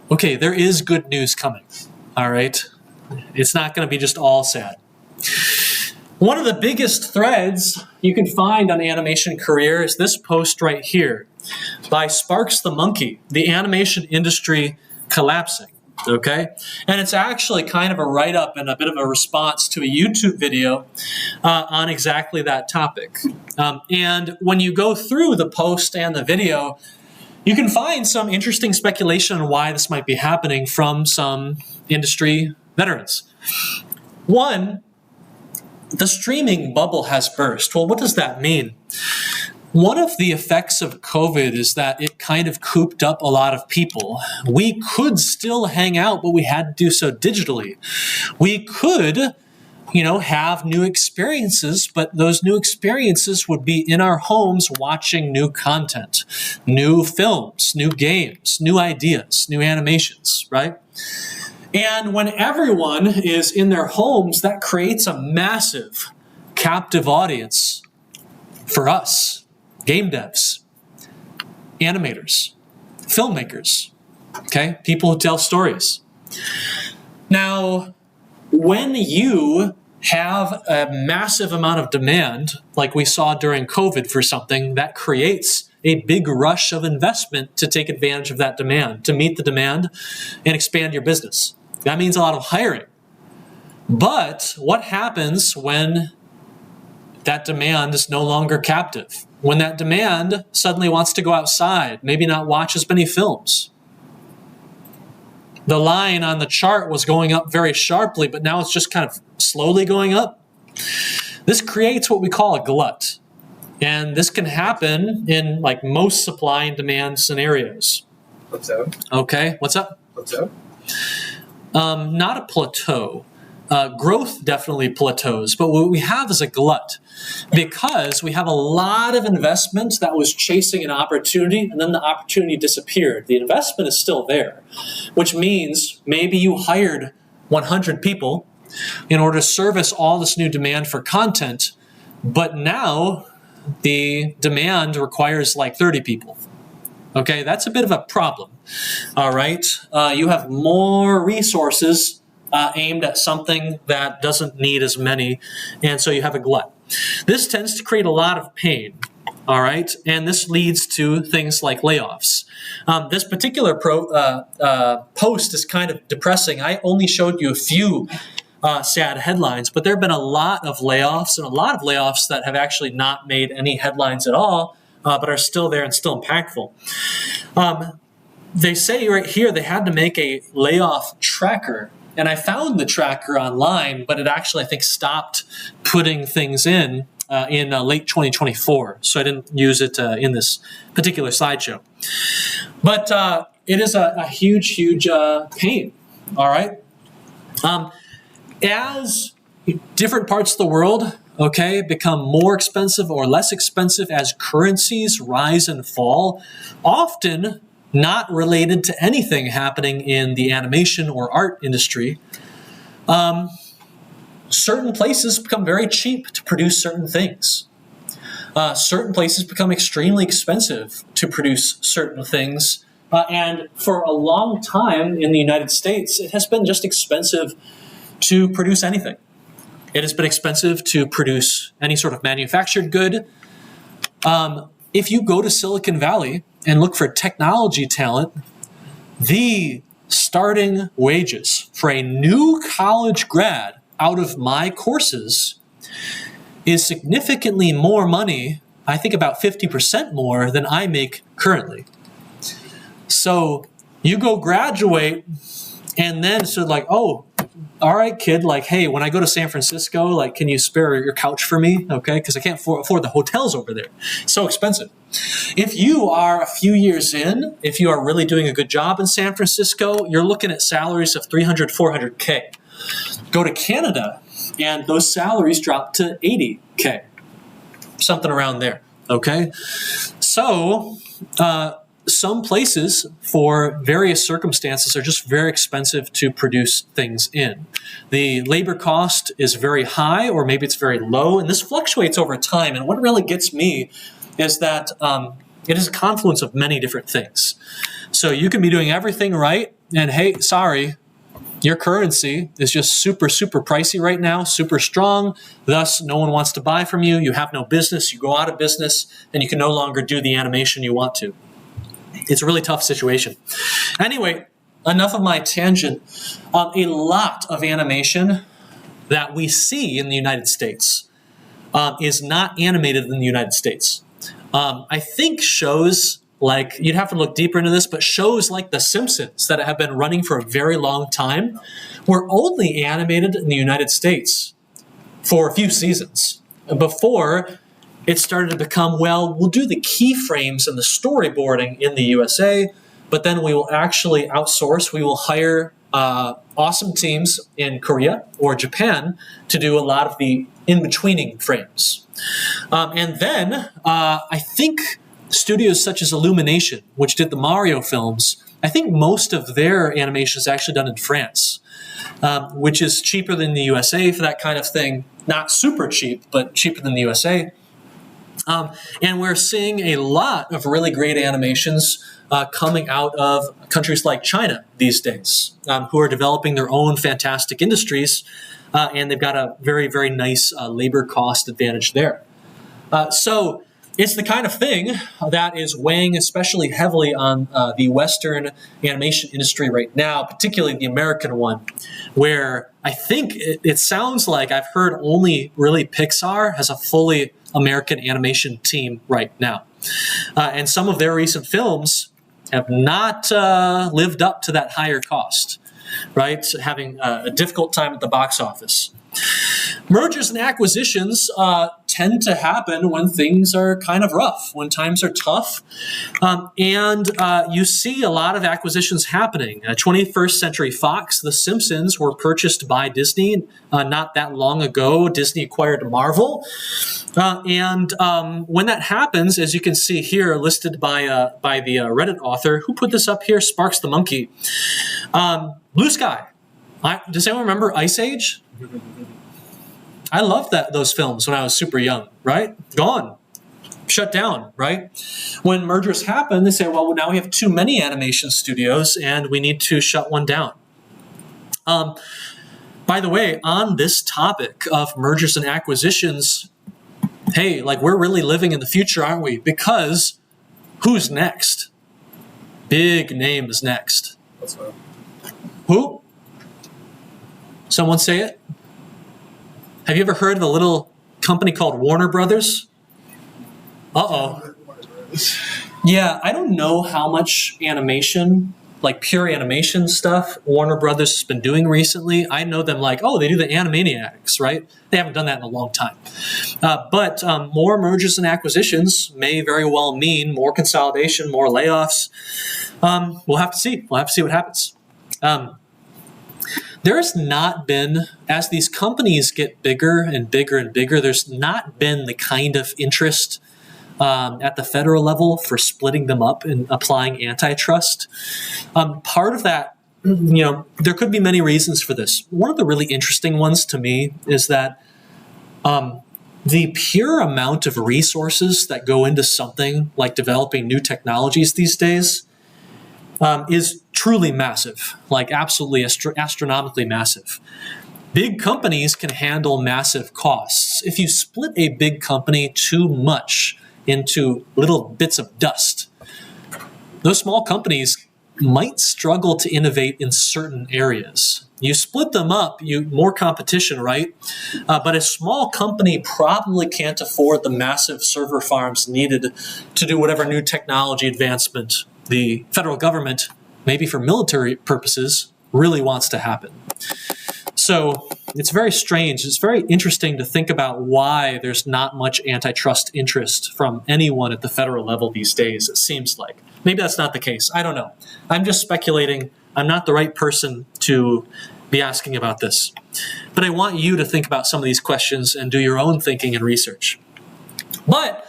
Okay, there is good news coming, all right? It's not going to be just all sad. One of the biggest threads you can find on Animation Career is this post right here by Sparks the Monkey, the animation industry collapsing, okay? And it's actually kind of a write-up and a bit of a response to a YouTube video on exactly that topic. And when you go through the post and the video, you can find some interesting speculation on why this might be happening from some industry veterans. One, the streaming bubble has burst. Well, what does that mean? One of the effects of COVID is that it kind of cooped up a lot of people. We could still hang out, but we had to do so digitally. We could, have new experiences, but those new experiences would be in our homes watching new content, new films, new games, new ideas, new animations, right? And when everyone is in their homes, that creates a massive captive audience for us. Game devs, animators, filmmakers, okay? People who tell stories. Now, when you have a massive amount of demand, like we saw during COVID for something, that creates a big rush of investment to take advantage of that demand, to meet the demand and expand your business. That means a lot of hiring. But what happens when that demand is no longer captive? When that demand suddenly wants to go outside, maybe not watch as many films. The line on the chart was going up very sharply, but now it's just kind of slowly going up. This creates what we call a glut. And this can happen in like most supply and demand scenarios. Plateau. Okay, what's up? Plateau. Not a plateau. growth definitely plateaus, but what we have is a glut because we have a lot of investment that was chasing an opportunity and then the opportunity disappeared. The investment is still there, which means maybe you hired 100 people in order to service all this new demand for content, but now the demand requires like 30 people. Okay, that's a bit of a problem. All right, you have more resources aimed at something that doesn't need as many, and so you have a glut. This tends to create a lot of pain, all right? And this leads to things like layoffs. This particular post is kind of depressing. I only showed you a few sad headlines, but there have been a lot of layoffs, and a lot of layoffs that have actually not made any headlines at all, but are still there and still impactful. They say right here they had to make a layoff tracker. And I found the tracker online, but it actually, I think, stopped putting things in late 2024. So I didn't use it in this particular slideshow. But it is a huge, huge pain, all right? As different parts of the world, okay, become more expensive or less expensive as currencies rise and fall, often not related to anything happening in the animation or art industry, certain places become very cheap to produce certain things. Certain places become extremely expensive to produce certain things. And for a long time in the United States, it has been just expensive to produce anything. It has been expensive to produce any sort of manufactured good. If you go to Silicon Valley and look for technology talent, the starting wages for a new college grad out of my courses is significantly more money, I think about 50% more than I make currently. So you go graduate and then sort of like, oh, all right, kid, like, hey, when I go to San Francisco, like, can you spare your couch for me? Okay, because I can't afford the hotels over there. It's so expensive. If you are a few years in, if you are really doing a good job in San Francisco, you're looking at salaries of 300, 400K. Go to Canada, and those salaries drop to 80K, something around there, okay? So, some places, for various circumstances, are just very expensive to produce things in. The labor cost is very high, or maybe it's very low, and this fluctuates over time. And what really gets me is that it is a confluence of many different things. So you can be doing everything right, and hey, sorry, your currency is just super, super pricey right now, super strong, thus no one wants to buy from you, you have no business, you go out of business, and you can no longer do the animation you want to. It's a really tough situation. Anyway, enough of my tangent. A lot of animation that we see in the United States is not animated in the United States. I think shows like, you'd have to look deeper into this, but shows like The Simpsons that have been running for a very long time were only animated in the United States for a few seasons before it started to become, well, we'll do the keyframes and the storyboarding in the USA, but then we will actually outsource. We will hire awesome teams in Korea or Japan to do a lot of the in-betweening frames. And then I think studios such as Illumination, which did the Mario films, I think most of their animation is actually done in France, which is cheaper than the USA for that kind of thing. Not super cheap, but cheaper than the USA. And we're seeing a lot of really great animations coming out of countries like China these days, who are developing their own fantastic industries, and they've got a very, very nice labor cost advantage there. So it's the kind of thing that is weighing especially heavily on the Western animation industry right now, particularly the American one, where I think it sounds like I've heard only really Pixar has a fully American animation team right now. And some of their recent films have not lived up to that higher cost, right? Having a difficult time at the box office. Mergers and acquisitions tend to happen when things are kind of rough, when times are tough. And you see a lot of acquisitions happening. 21st Century Fox, The Simpsons were purchased by Disney not that long ago. Disney acquired Marvel. And when that happens, as you can see here, listed by the Reddit author, who put this up here? Sparks the Monkey. Blue Sky. Does anyone remember Ice Age? I loved those films when I was super young, right? Gone. Shut down, right? When mergers happen, they say, well, now we have too many animation studios and we need to shut one down. By the way, on this topic of mergers and acquisitions, hey, like we're really living in the future, aren't we? Because who's next? Big name is next. That's right. Who? Someone say it? Have you ever heard of a little company called Warner Brothers? Uh-oh. Yeah, I don't know how much animation, like pure animation stuff, Warner Brothers has been doing recently. I know them like, oh, they do the Animaniacs, right? They haven't done that in a long time. But more mergers and acquisitions may very well mean more consolidation, more layoffs. We'll have to see. We'll have to see what happens. There has not been, as these companies get bigger and bigger and bigger, there's not been the kind of interest at the federal level for splitting them up and applying antitrust. Part of that, there could be many reasons for this. One of the really interesting ones to me is that the pure amount of resources that go into something like developing new technologies these days is truly massive, like absolutely astronomically massive. Big companies can handle massive costs. If you split a big company too much into little bits of dust, those small companies might struggle to innovate in certain areas. You split them up, more competition, right? But a small company probably can't afford the massive server farms needed to do whatever new technology advancement the federal government, maybe for military purposes, really wants to happen. So it's very strange. It's very interesting to think about why there's not much antitrust interest from anyone at the federal level these days, it seems like. Maybe that's not the case. I don't know. I'm just speculating. I'm not the right person to be asking about this. But I want you to think about some of these questions and do your own thinking and research. But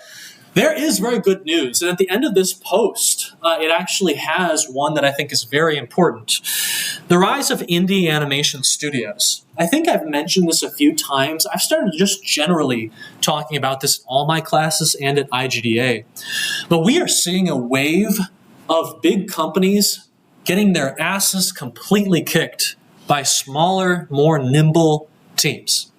there is very good news. And at the end of this post, it actually has one that I think is very important. The rise of indie animation studios. I think I've mentioned this a few times. I've started just generally talking about this in all my classes and at IGDA. But we are seeing a wave of big companies getting their asses completely kicked by smaller, more nimble teams.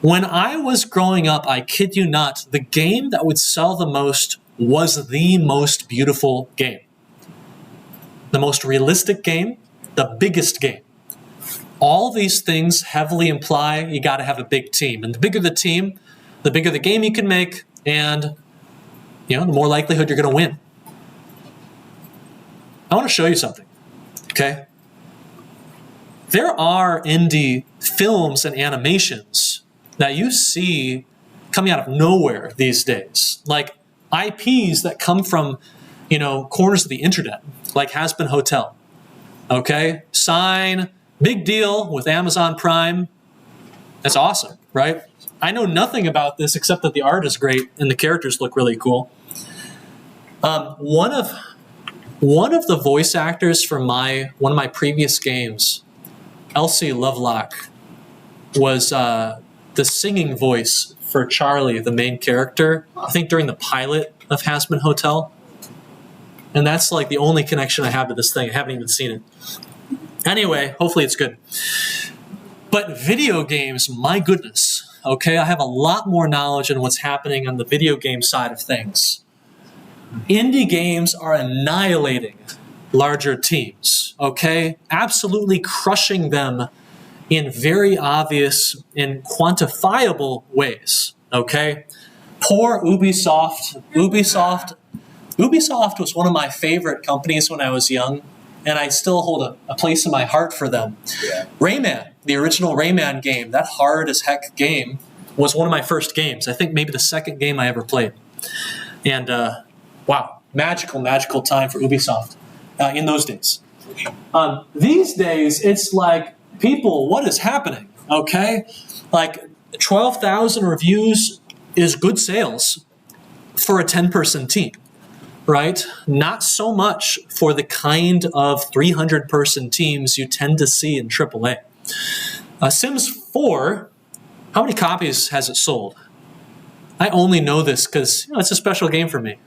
When I was growing up, I kid you not, the game that would sell the most was the most beautiful game. The most realistic game, the biggest game. All these things heavily imply you got to have a big team. And the bigger the team, the bigger the game you can make, and the more likelihood you're going to win. I want to show you something, okay? There are indie films and animations that you see coming out of nowhere these days, like IPs that come from, corners of the internet, like Has Been Hotel. Okay, Sign, big deal with Amazon Prime. That's awesome, right? I know nothing about this except that the art is great and the characters look really cool. One of the voice actors from one of my previous games, Elsie Lovelock, was the singing voice for Charlie, the main character, I think during the pilot of Has Been Hotel. And that's like the only connection I have to this thing. I haven't even seen it. Anyway, hopefully it's good. But video games, my goodness, okay? I have a lot more knowledge on what's happening on the video game side of things. Indie games are annihilating larger teams, okay? Absolutely crushing them in very obvious and quantifiable ways, okay? Poor Ubisoft. Ubisoft was one of my favorite companies when I was young, and I still hold a place in my heart for them. Yeah. Rayman, the original Rayman game, that hard as heck game, was one of my first games. I think maybe the second game I ever played. And wow, magical time for Ubisoft in those days. These days, it's like, people, what is happening? Okay? Like, 12,000 reviews is good sales for a 10-person team, right? Not so much for the kind of 300-person teams you tend to see in AAA. Sims 4, how many copies has it sold? I only know this because it's a special game for me.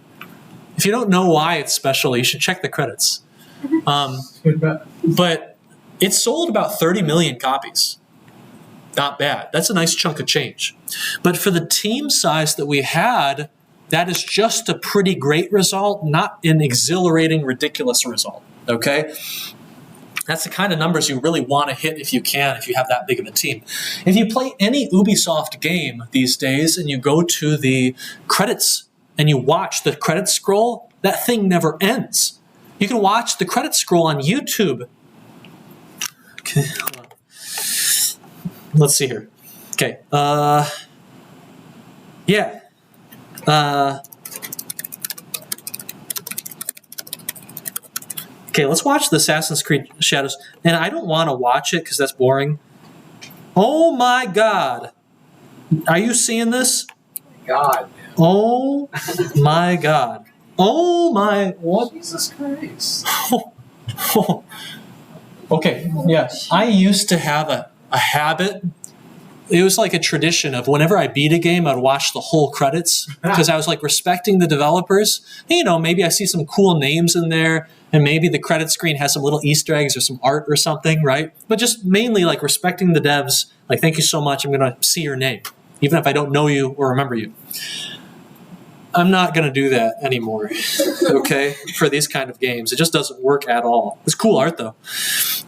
If you don't know why it's special, you should check the credits. But it sold about 30 million copies. Not bad. That's a nice chunk of change. But for the team size that we had, that is just a pretty great result, not an exhilarating, ridiculous result. Okay? That's the kind of numbers you really want to hit if you can, if you have that big of a team. If you play any Ubisoft game these days and you go to the credits and you watch the credits scroll, that thing never ends. You can watch the credits scroll on YouTube. Okay, hold on. Let's see here. Okay. Yeah. Okay, let's watch the Assassin's Creed Shadows. And I don't want to watch it because that's boring. Oh my God. Are you seeing this? God. Oh my God. Oh my, what? Jesus Christ. Okay, yeah. I used to have a habit. It was like a tradition of whenever I beat a game, I'd watch the whole credits because I was like respecting the developers. And, you know, maybe I see some cool names in there and maybe the credit screen has some little Easter eggs or some art or something, right? But just mainly like respecting the devs. Like, thank you so much. I'm going to see your name, even if I don't know you or remember you. I'm not going to do that anymore, okay, for these kind of games. It just doesn't work at all. It's cool art, though.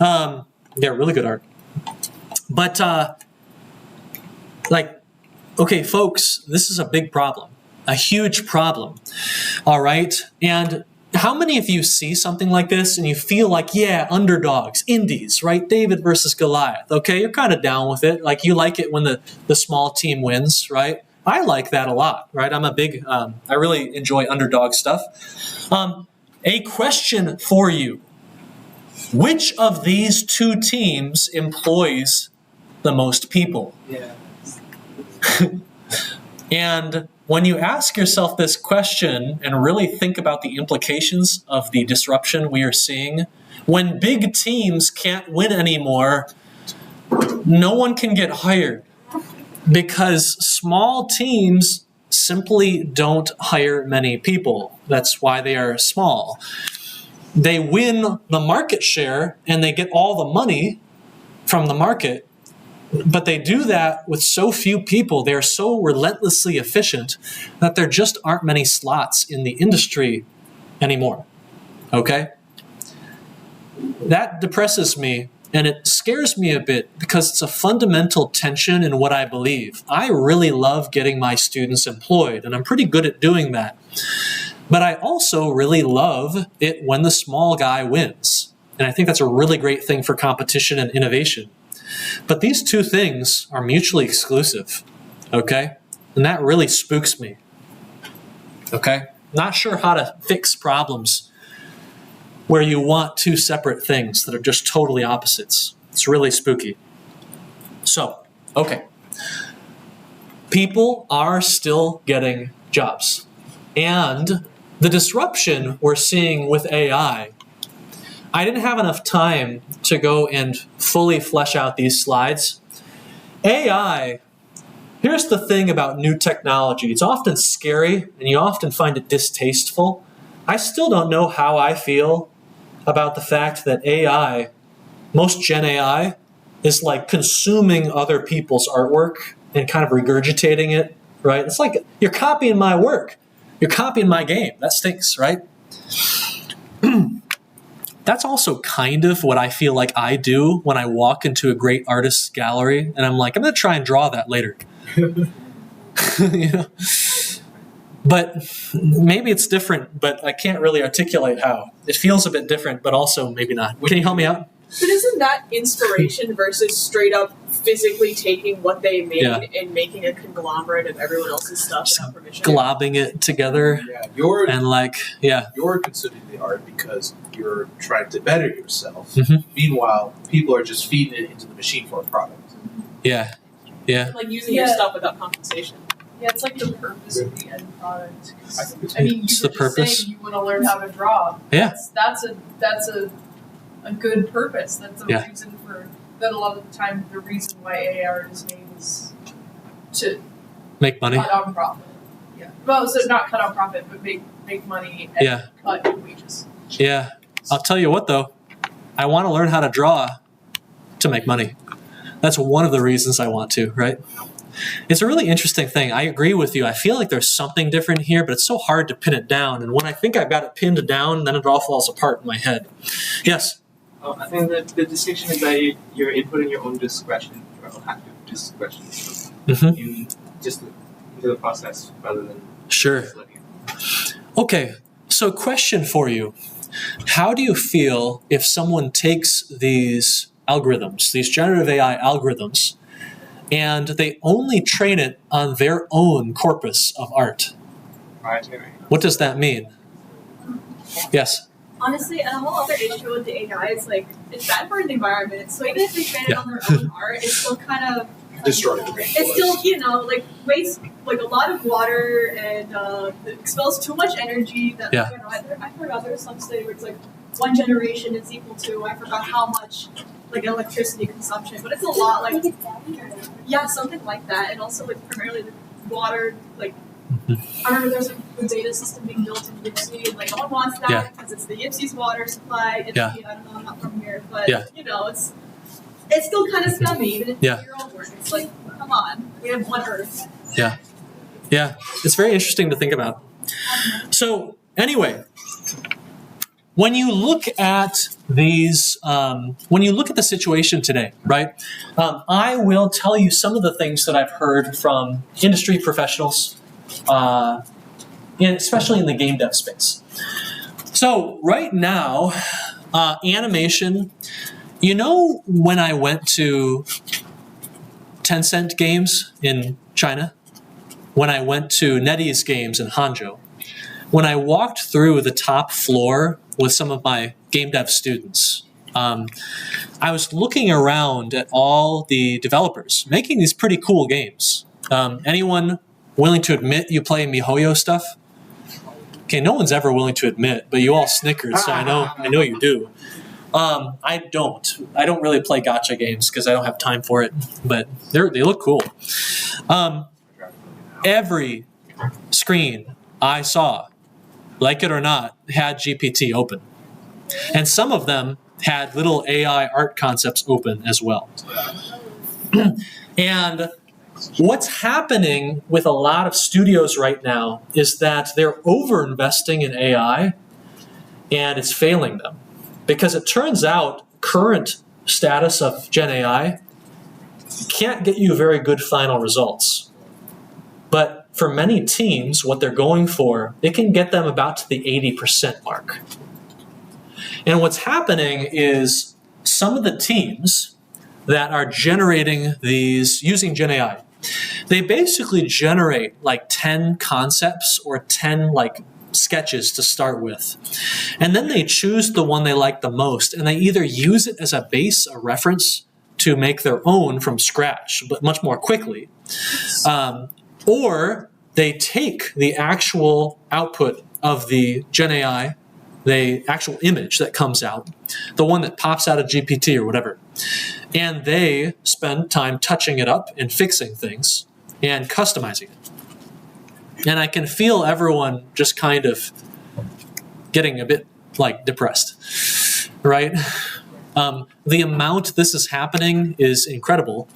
Yeah, really good art. But, okay, folks, this is a big problem, a huge problem, all right? And how many of you see something like this and you feel like, yeah, underdogs, indies, right? David versus Goliath, okay? You're kind of down with it. Like, you like it when the small team wins, right? I like that a lot, right? I'm a big, I really enjoy underdog stuff. A question for you. Which of these two teams employs the most people? Yeah. And when you ask yourself this question and really think about the implications of the disruption we are seeing, when big teams can't win anymore, no one can get hired. Because small teams simply don't hire many people. That's why they are small. They win the market share and they get all the money from the market, but they do that with so few people. They are so relentlessly efficient that there just aren't many slots in the industry anymore. Okay? That depresses me. And it scares me a bit because it's a fundamental tension in what I believe. I really love getting my students employed, and I'm pretty good at doing that. But I also really love it when the small guy wins. And I think that's a really great thing for competition and innovation. But these two things are mutually exclusive, okay? And that really spooks me, okay? Not sure how to fix problems where you want two separate things that are just totally opposites. It's really spooky. So, okay. People are still getting jobs. And the disruption we're seeing with AI, I didn't have enough time to go and fully flesh out these slides. AI, here's the thing about new technology. It's often scary, and you often find it distasteful. I still don't know how I feel about the fact that AI, most Gen AI, is like consuming other people's artwork and kind of regurgitating it, right? It's like, you're copying my work. You're copying my game. That stinks, right? That's also kind of what I feel like I do when I walk into a great artist's gallery and I'm like, I'm going to try and draw that later. You know? But maybe it's different, but I can't really articulate how. It feels a bit different, but also maybe not. Can you help me out? But isn't that inspiration versus straight up physically taking what they made Yeah. and making a conglomerate of everyone else's stuff without permission. Globbing it together. Yeah, you're And like, yeah. you're consuming the art because you're trying to better yourself. Mhm. Meanwhile, people are just feeding it into the machine for a product. Yeah. Yeah. Like using your stuff without compensation. Yeah, it's like the purpose of the end product. 'Cause, It's I mean, you the were just purpose. saying you want to learn how to draw. Yeah. That's a good purpose. That's a Yeah. reason for that. A lot of the time, the reason why AA art is made is to Make money. cut on profit. Yeah. Well, so not cut on profit, but make money and Yeah. cut wages. Yeah. I'll tell you what though, I want to learn how to draw to make money. That's one of the reasons I want to, right? It's a really interesting thing. I agree with you. I feel like there's something different here, but it's so hard to pin it down. And when I think I've got it pinned down, then it all falls apart in my head. Yes? I think that the distinction is that you're inputting your own discretion, your own active discretion Mhm. in just into the process rather than Sure. just letting it. Okay, so question for you. How do you feel if someone takes these algorithms, these generative AI algorithms, and they only train it on their own corpus of art? Proprietary. What does that mean? Yes? Honestly, and a whole other issue with the AI is like it's bad for the environment. So even if they train it Yeah. on their own art, it's still kind of Destroy the it's still like waste like a lot of water and it expels too much energy. That Yeah. I don't know. I forgot there was some study where it's like one generation is equal to I forgot how much like electricity consumption, but it's a lot. Like yeah, something like that, and also like primarily the water like. I remember there's a data system being built in Yipsy, and like no one wants that Yeah. because it's the Yipsy's water supply. It's Yeah. I don't know, I'm not from here, but Yeah. you know, it's still kind of scummy, even if Yeah. it's your own work. It's like, come on, we have one Earth. Yeah. Yeah. It's very interesting to think about. So, anyway, when you look at these, when you look at the situation today, right, I will tell you some of the things that I've heard from industry professionals, especially in the game dev space. So, right now, animation, you know, when I went to Tencent Games in China, when I went to NetEase Games in Hangzhou, when I walked through the top floor with some of my game dev students, I was looking around at all the developers making these pretty cool games. Anyone willing to admit you play MiHoYo stuff? Okay, no one's ever willing to admit, but you all snickered, so I know you do. I don't really play gacha games because I don't have time for it, but they look cool. Every screen I saw, like it or not, had GPT open. And some of them had little AI art concepts open as well. And what's happening with a lot of studios right now is that they're over-investing in AI, and it's failing them. Because it turns out current status of Gen AI can't get you very good final results. But for many teams, what they're going for, it can get them about to the 80% mark. And what's happening is some of the teams that are generating these using Gen AI, they basically generate like 10 concepts or 10 like sketches to start with. And then they choose the one they like the most, and they either use it as a base, a reference, to make their own from scratch, but much more quickly. Or they take the actual output of the Gen AI, the actual image that comes out, the one that pops out of GPT or whatever, and they spend time touching it up and fixing things and customizing it. And I can feel everyone just kind of getting a bit like depressed, right? The amount this is happening is incredible.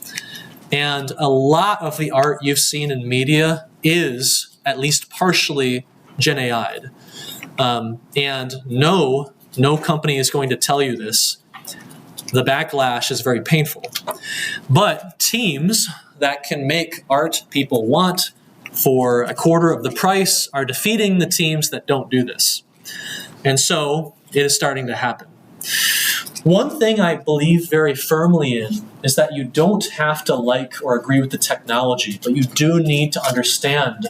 And a lot of the art you've seen in media is at least partially Gen AI'd. And no company is going to tell you this. The backlash is very painful. But teams that can make art people want for a quarter of the price are defeating the teams that don't do this. And so it is starting to happen. One thing I believe very firmly in is that you don't have to like or agree with the technology, but you do need to understand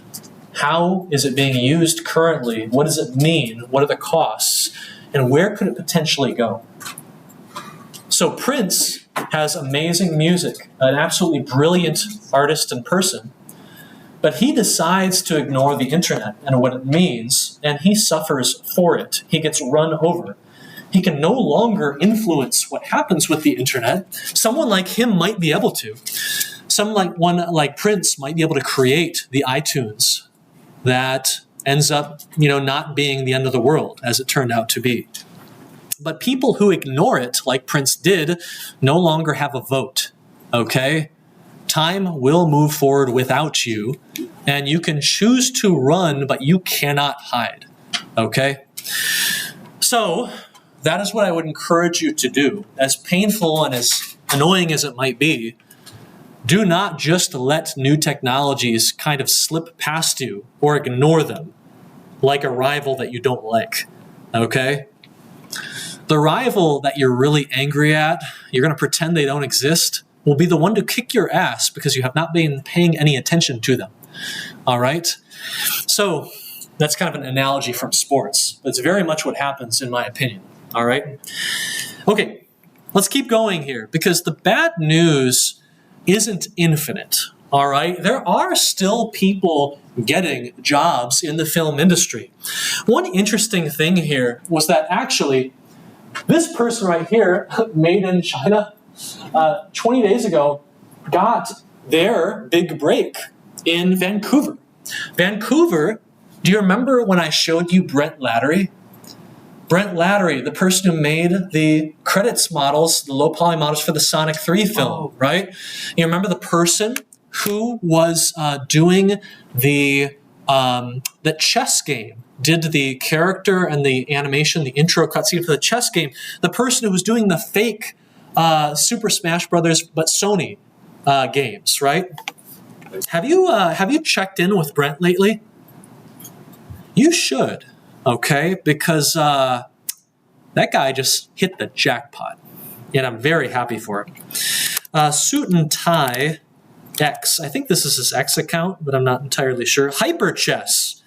how is it being used currently, what does it mean, what are the costs, and where could it potentially go. So Prince has amazing music, an absolutely brilliant artist and person, but he decides to ignore the internet and what it means, and he suffers for it. He gets run over. He can no longer influence what happens with the internet. Someone like him might be able to. Someone like Prince might be able to create the iTunes that ends up, not being the end of the world, as it turned out to be. But people who ignore it, like Prince did, no longer have a vote, okay? Time will move forward without you, and you can choose to run, but you cannot hide, okay? So that is what I would encourage you to do. As painful and as annoying as it might be, do not just let new technologies kind of slip past you or ignore them like a rival that you don't like, okay? The rival that you're really angry at, you're going to pretend they don't exist, will be the one to kick your ass because you have not been paying any attention to them, all right? So that's kind of an analogy from sports. That's very much what happens, in my opinion, all right? Okay, let's keep going here because the bad news isn't infinite, all right? There are still people getting jobs in the film industry. One interesting thing here was that actually this person right here, made in China, 20 days ago, got their big break in Vancouver. Vancouver, do you remember when I showed you Brent Lattery? Brent Lattery, the person who made the credits models, the low poly models for the Sonic 3 film, right? You remember the person who was doing the chess game, did the character and the animation, the intro cutscene for the chess game, the person who was doing the fake Super Smash Brothers but Sony games, right? Have you checked in with Brent lately? You should. Okay, because that guy just hit the jackpot, and I'm very happy for it. Suit and Tie X, I think this is his X account, but I'm not entirely sure. Hyper Chess,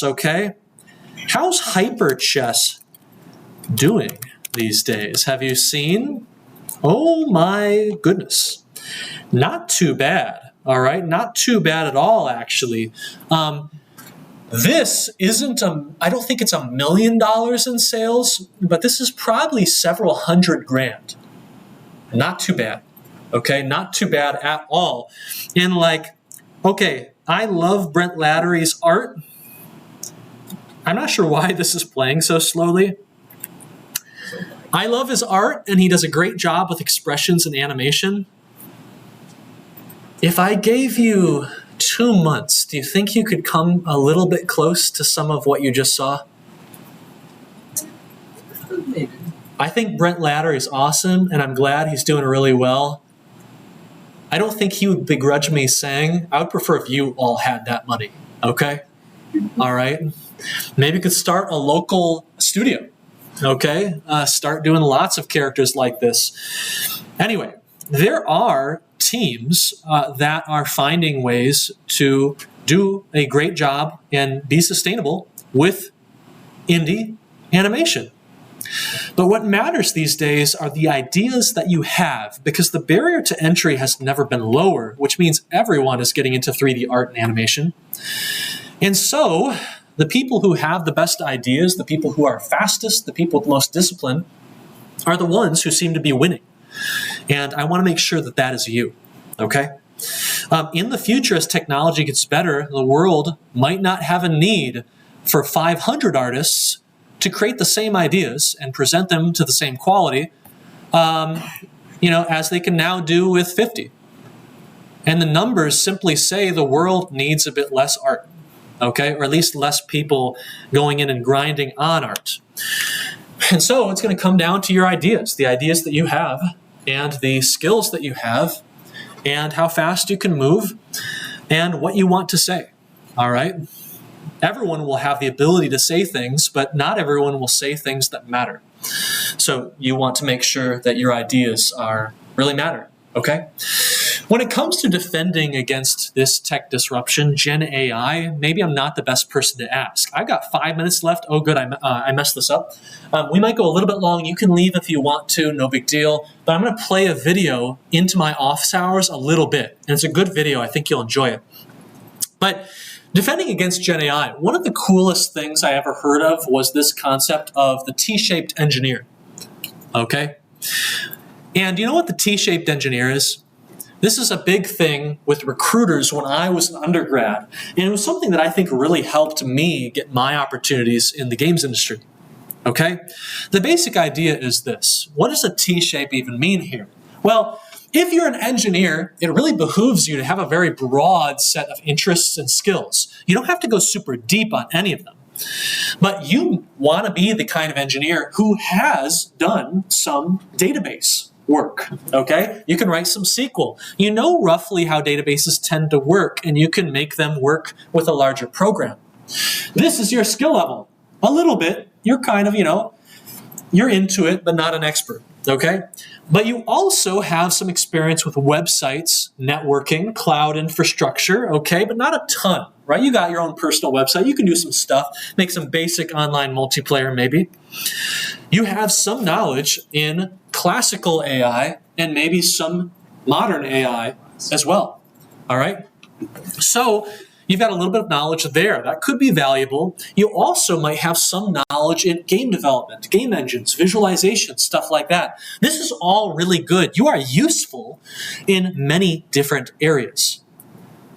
okay? How's Hyper Chess doing these days? Have you seen? Oh my goodness. Not too bad, all right? Not too bad at all, actually. This isn't I don't think it's $1 million in sales, but this is probably several $100,000. Not too bad, okay? Not too bad at all. And okay, I love Brent Lattery's art. I'm not sure why this is playing so slowly. I love his art, and he does a great job with expressions and animation. If I gave you 2 months, do you think you could come a little bit close to some of what you just saw? Maybe. I think Brent Lattery is awesome, and I'm glad he's doing really well. I don't think he would begrudge me saying, I would prefer if you all had that money, okay? All right? Maybe you could start a local studio, okay? Start doing lots of characters like this. Anyway, there are teams that are finding ways to do a great job and be sustainable with indie animation. But what matters these days are the ideas that you have, because the barrier to entry has never been lower, which means everyone is getting into 3D art and animation. And so the people who have the best ideas, the people who are fastest, the people with the most discipline, are the ones who seem to be winning. And I want to make sure that that is you, okay? In the future, as technology gets better, the world might not have a need for 500 artists to create the same ideas and present them to the same quality, as they can now do with 50. And the numbers simply say the world needs a bit less art, okay? Or at least less people going in and grinding on art. And so it's going to come down to your ideas, the ideas that you have, and the skills that you have, and how fast you can move, and what you want to say, all right? Everyone will have the ability to say things, but not everyone will say things that matter. So you want to make sure that your ideas really matter, okay? When it comes to defending against this tech disruption, Gen AI, maybe I'm not the best person to ask. I've got 5 minutes left. Oh, good, I messed this up. We might go a little bit long. You can leave if you want to, no big deal. But I'm going to play a video into my office hours a little bit. And it's a good video. I think you'll enjoy it. But defending against Gen AI, one of the coolest things I ever heard of was this concept of the T-shaped engineer, okay? And you know what the T-shaped engineer is? This is a big thing with recruiters when I was an undergrad, and it was something that I think really helped me get my opportunities in the games industry, okay? The basic idea is this. What does a T-shape even mean here? Well, if you're an engineer, it really behooves you to have a very broad set of interests and skills. You don't have to go super deep on any of them. But you want to be the kind of engineer who has done some database work, okay? You can write some SQL. You know roughly how databases tend to work, and you can make them work with a larger program. This is your skill level. A little bit. You're kind of, you're into it, but not an expert, okay? But you also have some experience with websites, networking, cloud infrastructure, okay? But not a ton, right? You got your own personal website. You can do some stuff, make some basic online multiplayer maybe. You have some knowledge in classical AI and maybe some modern AI as well, all right? So you've got a little bit of knowledge there. That could be valuable. You also might have some knowledge in game development, game engines, visualization, stuff like that. This is all really good. You are useful in many different areas,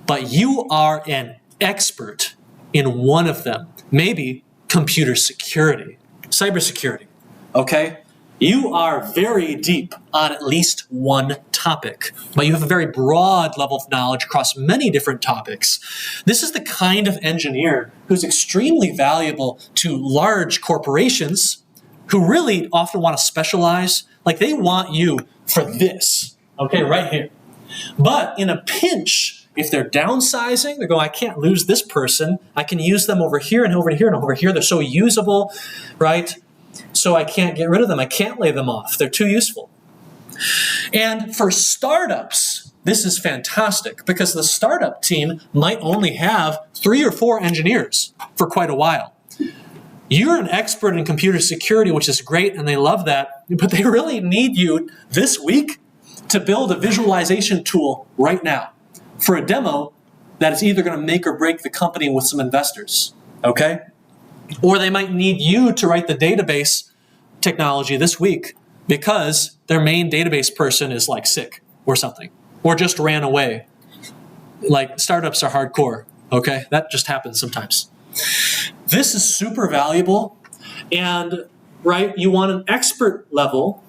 but you are an expert in one of them, maybe computer security, cybersecurity, okay? You are very deep on at least one topic, but you have a very broad level of knowledge across many different topics. This is the kind of engineer who's extremely valuable to large corporations who really often want to specialize. Like they want you for this, okay, right here. But in a pinch, if they're downsizing, they go, I can't lose this person. I can use them over here and over here and over here. They're so usable, right? So I can't get rid of them. I can't lay them off. They're too useful. And for startups, this is fantastic because the startup team might only have 3 or 4 engineers for quite a while. You're an expert in computer security, which is great, and they love that, but they really need you this week to build a visualization tool right now for a demo that is either going to make or break the company with some investors, okay? Or they might need you to write the database technology this week because their main database person is like sick or something, or just ran away. Like startups are hardcore, okay? That just happens sometimes. This is super valuable, and right, you want an expert level.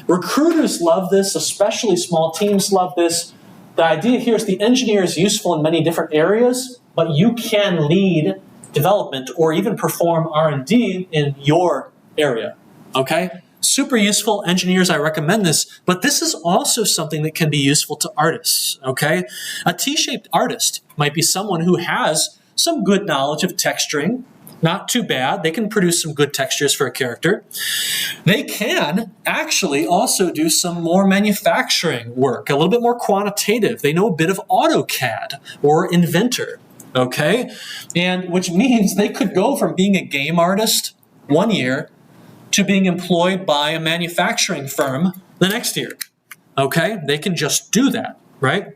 Recruiters love this, especially small teams love this. The idea here is the engineer is useful in many different areas, but you can lead development or even perform R&D in your area, okay? Super useful. Engineers, I recommend this, but this is also something that can be useful to artists, okay? A T-shaped artist might be someone who has some good knowledge of texturing, not too bad. They can produce some good textures for a character. They can actually also do some more manufacturing work, a little bit more quantitative. They know a bit of AutoCAD or Inventor, okay? And which means they could go from being a game artist 1 year to being employed by a manufacturing firm the next year, okay? They can just do that, right?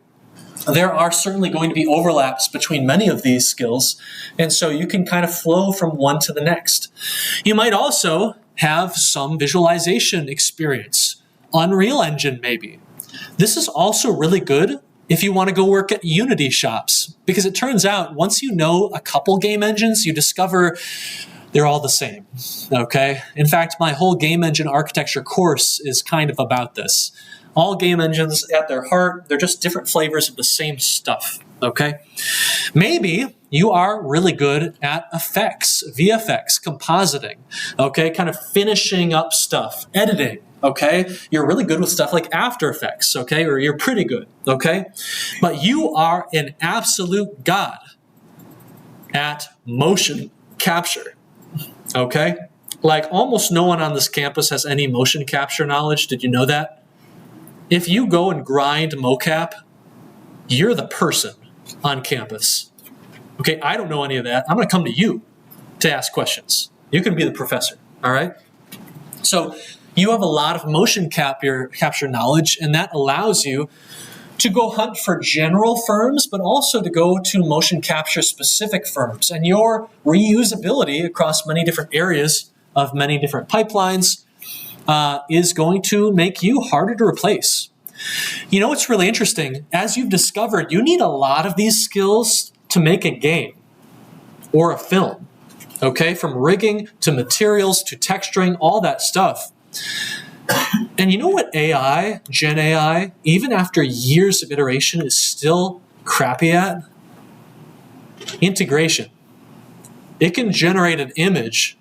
There are certainly going to be overlaps between many of these skills, and so you can kind of flow from one to the next. You might also have some visualization experience, Unreal Engine maybe. This is also really good if you want to go work at Unity shops, because it turns out once you know a couple game engines, you discover they're all the same, okay? In fact, my whole game engine architecture course is kind of about this. All game engines at their heart, they're just different flavors of the same stuff, okay? Maybe you are really good at effects, VFX, compositing, okay? Kind of finishing up stuff, editing, okay? You're really good with stuff like After Effects, okay? Or you're pretty good, okay? But you are an absolute god at motion capture. Okay? Like almost no one on this campus has any motion capture knowledge. Did you know that? If you go and grind mocap, you're the person on campus. Okay, I don't know any of that. I'm going to come to you to ask questions. You can be the professor, all right? So you have a lot of motion capture knowledge, and that allows you to go hunt for general firms, but also to go to motion capture specific firms. And your reusability across many different areas of many different pipelines is going to make you harder to replace. You know what's really interesting? As you've discovered, you need a lot of these skills to make a game or a film, okay? From rigging to materials to texturing, all that stuff. And you know what AI, Gen AI, even after years of iteration, is still crappy at? Integration. It can generate an image.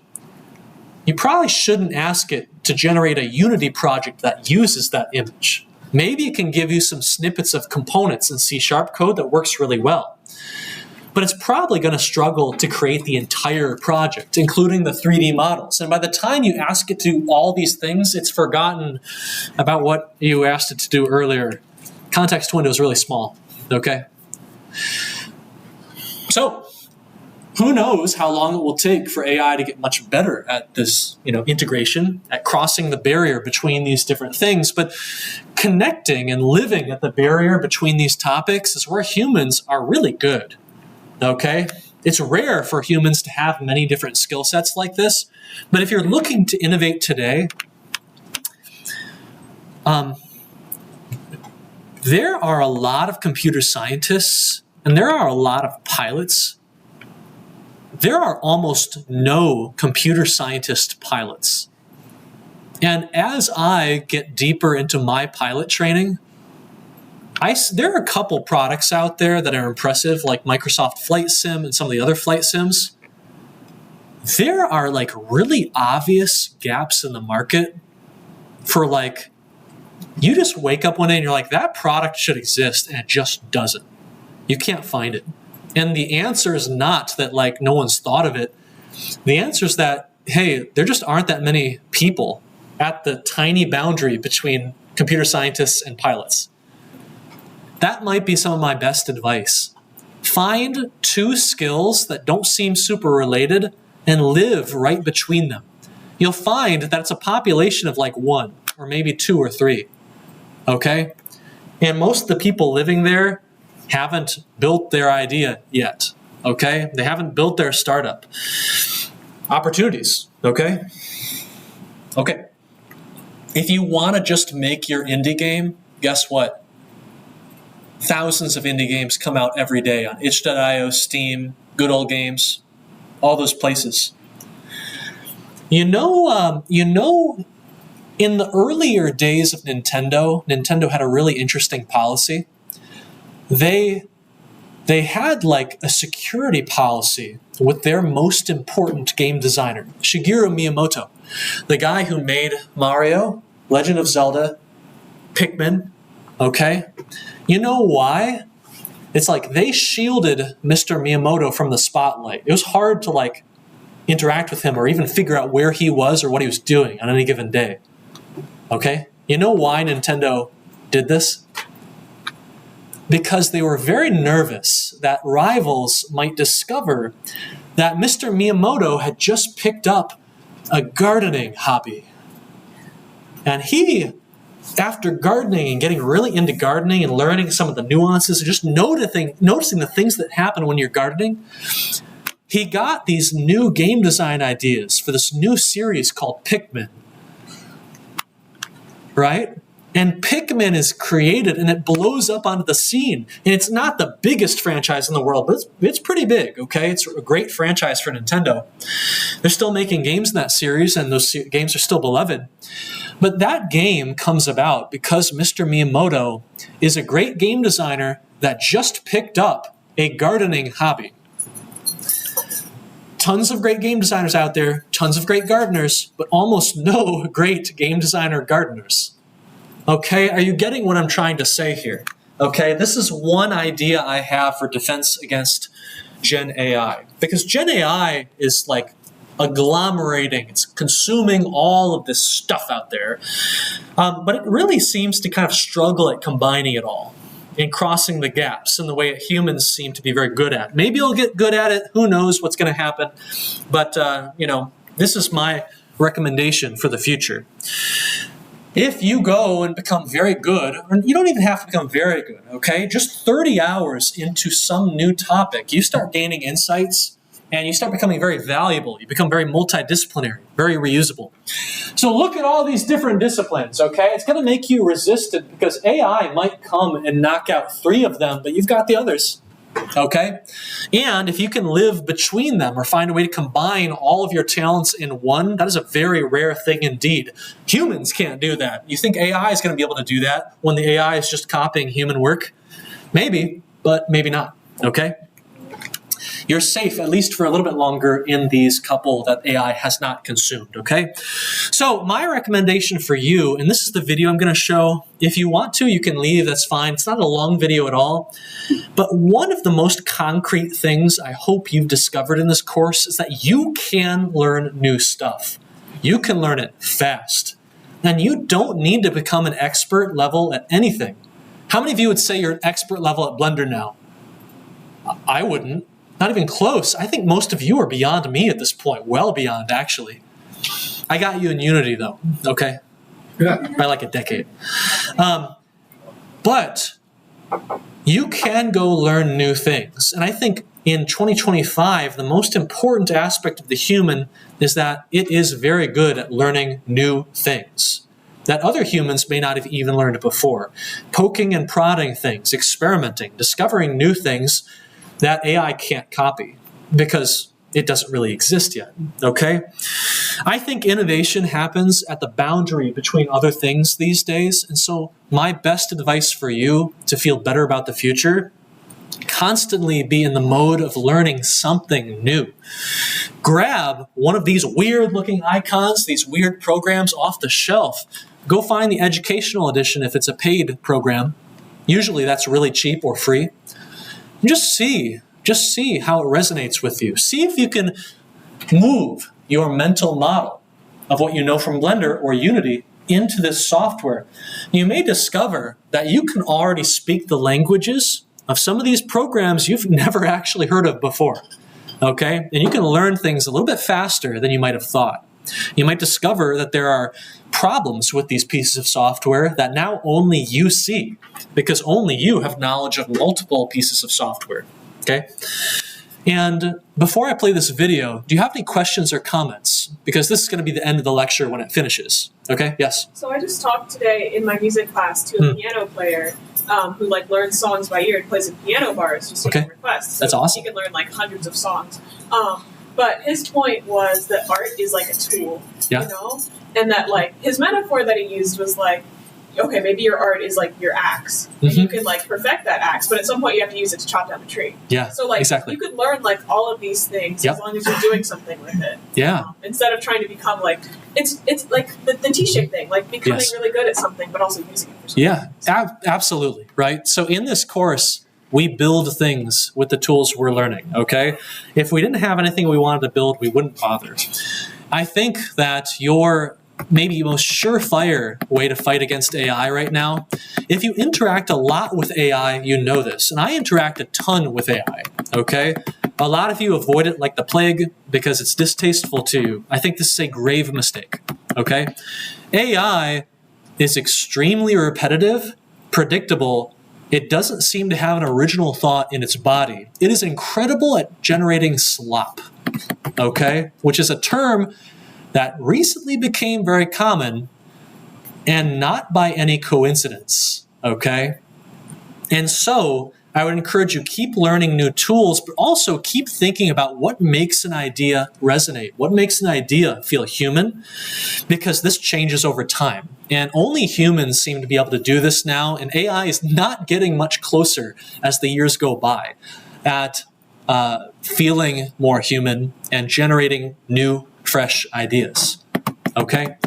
You probably shouldn't ask it to generate a Unity project that uses that image. Maybe it can give you some snippets of components in C# code that works really well. But it's probably going to struggle to create the entire project, including the 3D models. And by the time you ask it to do all these things, it's forgotten about what you asked it to do earlier. Context window is really small, okay? So, who knows how long it will take for AI to get much better at this, integration, at crossing the barrier between these different things. But connecting and living at the barrier between these topics is where humans are really good. Okay? It's rare for humans to have many different skill sets like this, but if you're looking to innovate today, there are a lot of computer scientists and there are a lot of pilots. There are almost no computer scientist pilots. And as I get deeper into my pilot training, there are a couple products out there that are impressive, like Microsoft Flight Sim and some of the other flight sims. There are really obvious gaps in the market for you just wake up one day and you're like, that product should exist, and it just doesn't. You can't find it. And the answer is not that no one's thought of it. The answer is that, hey, there just aren't that many people at the tiny boundary between computer scientists and pilots. That might be some of my best advice. Find two skills that don't seem super related and live right between them. You'll find that it's a population of one or maybe two or three, okay? And most of the people living there haven't built their idea yet, okay? They haven't built their startup. Opportunities, okay? Okay. If you want to just make your indie game, guess what? Thousands of indie games come out every day on itch.io, Steam, Good Old Games, all those places. In the earlier days of Nintendo had a really interesting policy. They had a security policy with their most important game designer, Shigeru Miyamoto, the guy who made Mario, Legend of Zelda, Pikmin, okay? You know why? It's they shielded Mr. Miyamoto from the spotlight. It was hard to interact with him or even figure out where he was or what he was doing on any given day. Okay? You know why Nintendo did this? Because they were very nervous that rivals might discover that Mr. Miyamoto had just picked up a gardening hobby. And he, after gardening and getting really into gardening and learning some of the nuances and just noticing the things that happen when you're gardening, he got these new game design ideas for this new series called Pikmin. Right? And Pikmin is created and it blows up onto the scene. And it's not the biggest franchise in the world, but it's pretty big, okay? It's a great franchise for Nintendo. They're still making games in that series, and those games are still beloved. But that game comes about because Mr. Miyamoto is a great game designer that just picked up a gardening hobby. Tons of great game designers out there, tons of great gardeners, but almost no great game designer gardeners. Okay, are you getting what I'm trying to say here? Okay, this is one idea I have for defense against Gen AI. Because Gen AI is like agglomerating, it's consuming all of this stuff out there. But it really seems to kind of struggle at combining it all and crossing the gaps in the way that humans seem to be very good at. Maybe it'll get good at it. Who knows what's going to happen? But, this is my recommendation for the future. If you go and become very good, or you don't even have to become very good, okay? Just 30 hours into some new topic, you start gaining insights and you start becoming very valuable. You become very multidisciplinary, very reusable. So look at all these different disciplines, okay? It's going to make you resistant because AI might come and knock out 3 of them, but you've got the others, okay? And if you can live between them or find a way to combine all of your talents in one, that is a very rare thing indeed. Humans can't do that. You think AI is going to be able to do that when the AI is just copying human work? Maybe, but maybe not, okay? You're safe, at least for a little bit longer, in these couple that AI has not consumed, okay? So my recommendation for you, and this is the video I'm going to show. If you want to, you can leave. That's fine. It's not a long video at all. But one of the most concrete things I hope you've discovered in this course is that you can learn new stuff. You can learn it fast. And you don't need to become an expert level at anything. How many of you would say you're an expert level at Blender now? I wouldn't. Not even close. I think most of you are beyond me at this point. Well beyond, actually. I got you in Unity, though. Okay? Yeah. By like a decade. But you can go learn new things. And I think in 2025, the most important aspect of the human is that it is very good at learning new things that other humans may not have even learned before. Poking and prodding things, experimenting, discovering new things that AI can't copy because it doesn't really exist yet, okay? I think innovation happens at the boundary between other things these days, and so my best advice for you to feel better about the future, constantly be in the mode of learning something new. Grab one of these weird-looking icons, these weird programs off the shelf. Go find the educational edition if it's a paid program. Usually that's really cheap or free. Just see how it resonates with you. See if you can move your mental model of what you know from Blender or Unity into this software. You may discover that you can already speak the languages of some of these programs you've never actually heard of before, okay? And you can learn things a little bit faster than you might have thought. You might discover that there are problems with these pieces of software that now only you see, because only you have knowledge of multiple pieces of software, okay? And before I play this video, do you have any questions or comments? Because this is going to be the end of the lecture when it finishes, okay? Yes? So I just talked today in my music class to a piano player who learns songs by ear and plays at piano bars just taking requests. So that's awesome. He can learn hundreds of songs. But his point was that art is like a tool, you know? And that his metaphor that he used was okay, maybe your art is your axe. And you can perfect that axe, but at some point you have to use it to chop down a tree. Yeah, so exactly. You could learn all of these things as long as you're doing something with it. Yeah. Instead of trying to become it's like the T-shaped thing, becoming really good at something, but also using it for something. Yeah, absolutely, right? So in this course, we build things with the tools we're learning, okay? If we didn't have anything we wanted to build, we wouldn't bother. I think that your maybe most surefire way to fight against AI right now, if you interact a lot with AI, you know this. And I interact a ton with AI, okay? A lot of you avoid it like the plague because it's distasteful to you. I think this is a grave mistake, okay? AI is extremely repetitive, predictable. It doesn't seem to have an original thought in its body. It is incredible at generating slop, okay? Which is a term that recently became very common and not by any coincidence, okay? And so I would encourage you, keep learning new tools, but also keep thinking about what makes an idea resonate, what makes an idea feel human, because this changes over time. And only humans seem to be able to do this now, and AI is not getting much closer as the years go by at feeling more human and generating new, fresh ideas, okay?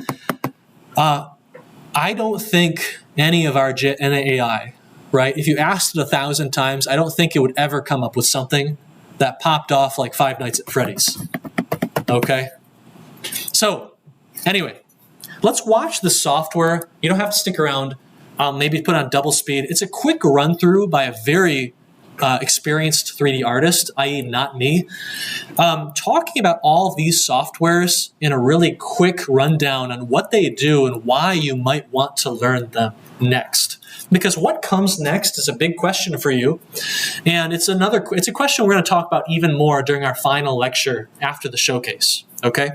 I don't think any of our AI, right? If you asked it 1,000 times, I don't think it would ever come up with something that popped off like Five Nights at Freddy's. Okay? So, anyway, let's watch the software. You don't have to stick around. Maybe put on double speed. It's a quick run through by a very experienced 3D artist, i.e. not me, talking about all of these softwares in a really quick rundown on what they do and why you might want to learn them next. Because what comes next is a big question for you, and it's a question we're going to talk about even more during our final lecture after the showcase. Okay?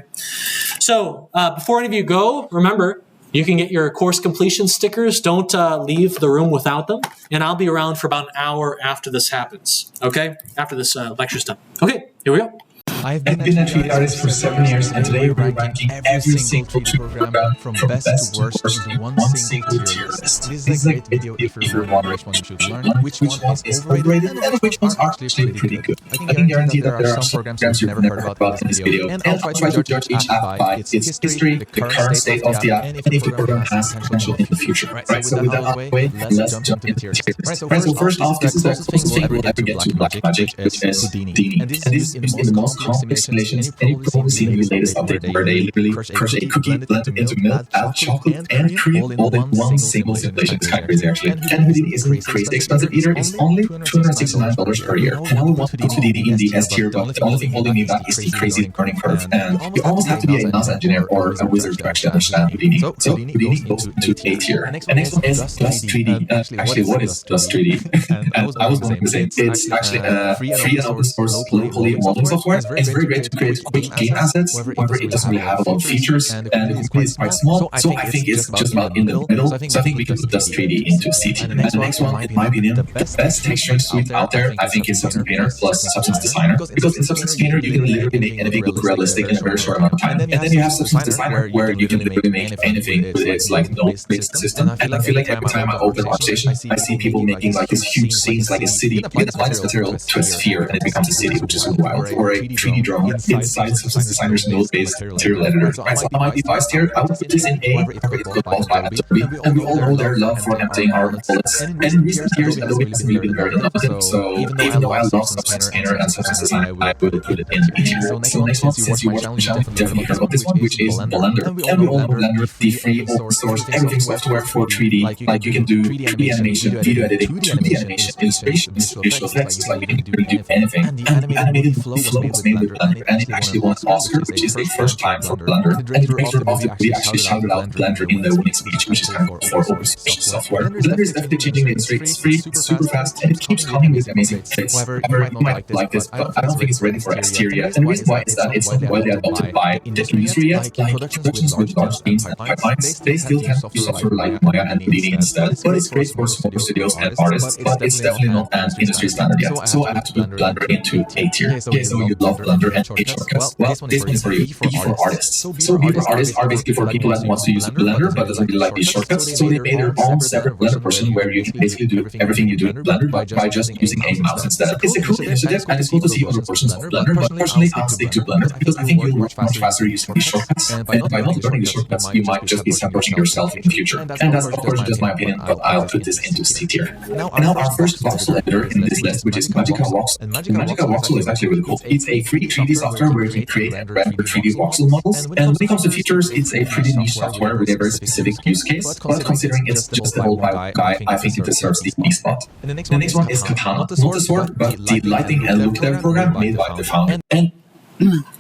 So before any of you go, remember, you can get your course completion stickers. Don't leave the room without them. And I'll be around for about an hour after this happens. Okay? After this lecture's done. Okay, here we go. I've been a 3D artist for 7 years, and today we're ranking every single 3D program from best to worst into one single tier list. This is a great video if you're wondering which one you should learn, which one is overrated, and which ones are actually pretty good. I can guarantee that there are some programs you've never heard about in this video, and I'll try to judge each app by its history, the current state of the app, and if the program has potential in the future. Right, so with that out of the way, let's jump into the tier list. Right, so first off, this is the closest thing we'll ever get to Blackmagic, which is Houdini. And this is used in the most complex simulations, and you've probably seen the latest update where they literally crush a cookie, blend it into milk, add chocolate, and cream all in one single simulation. It's kind of crazy, actually. And Houdini isn't crazy expensive either. It's only $269 per year. And I would want to put Houdini in the S tier, but the only thing holding me back is the crazy learning curve. And you almost have to be a NASA engineer or a wizard to actually understand Houdini. So Houdini goes into A tier. And next one is Plus 3D. Actually, what is Plus 3D? And I was going to say, it's actually free and open source locally modeling software. It's very great to create quick game assets. However, it doesn't really have a lot of features, and the community is quite small. So I think it's just about in the middle. So I think we can put Plus 3D into C tier. And the next one, in my opinion, the best texturing suite out there, I think, is Substance Painter plus Substance Designer. Because in Substance Painter, you can literally make anything look realistic in a very short amount of time. And then you have Substance Designer, where you can literally make anything with its like no-based system. And I feel like every time I open ArtStation, I see people making like these huge scenes, like a city. You can apply this material to a sphere, and it becomes a city, which is wild. Or a 3D drone inside Substance Designer's node-based material editor. Right, so on my device tier, I would put this in A, where it goes by Adobe, and we all know their love for emptying our bullets. And in recent years, Adobe hasn't really been very in love with it. So even though I love Substance Painter and Substance Designer, I would put it in B tier. So next one, since you watched my channel, you definitely heard about this one, which is Blender. And we all know Blender, the free open source everything software for 3D. Like you can do 3D animation, video editing, 2D animation, illustrations, visual effects. Like you can do anything. And the animated flow was made with Blender, and it actually won an Oscar, which is the first time for Blender. And the director of the movie actually shouted out Blender in the winning speech, which is kind of for open source software. Blender is definitely changing the industry. It's free, it's super fast, and it keeps coming with amazing fits. However, you might like this, but I don't think it's ready for S tier yet. And the reason why is that it's not widely adopted by the industry yet. Like productions with large teams and pipelines, they still tend to use software like Maya and Houdini instead. But it's great for small studios and artists, but it's definitely not an industry standard yet. So I have to put Blender into A tier. Okay, so you love Blender and hate shortcuts. Well, this one is for you. B for artists. So B for artists are basically for people that want to use Blender but doesn't really like these shortcuts. So they made their own separate Blender portion where you can basically do everything you do in Blender by just using a mouse instead. It's a cool initiative, and it's cool to see other portions of Blender, but personally I'll stick to Blender because I think you'll work much faster using these shortcuts. And by not learning these shortcuts, you might just be sabotaging yourself in the future. And that's of course just my opinion, but I'll put this into C tier. Now our first voxel editor in this list, which is Magica Voxel. And Magica Voxel is actually really cool. It's a free 3D software where you can create and render 3D voxel models. And when it comes to features, it's a pretty niche software with a very specific use case. But considering it's just the whole guy, I think it deserves the B spot. And the next one is Katana. Not the sword, but the lighting and look dev program made by the founder. And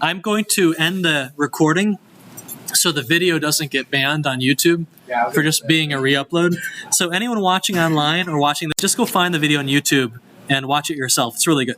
I'm going to end the recording so the video doesn't get banned on YouTube for just being a re-upload. So anyone watching online or watching, just go find the video on YouTube and watch it yourself. It's really good.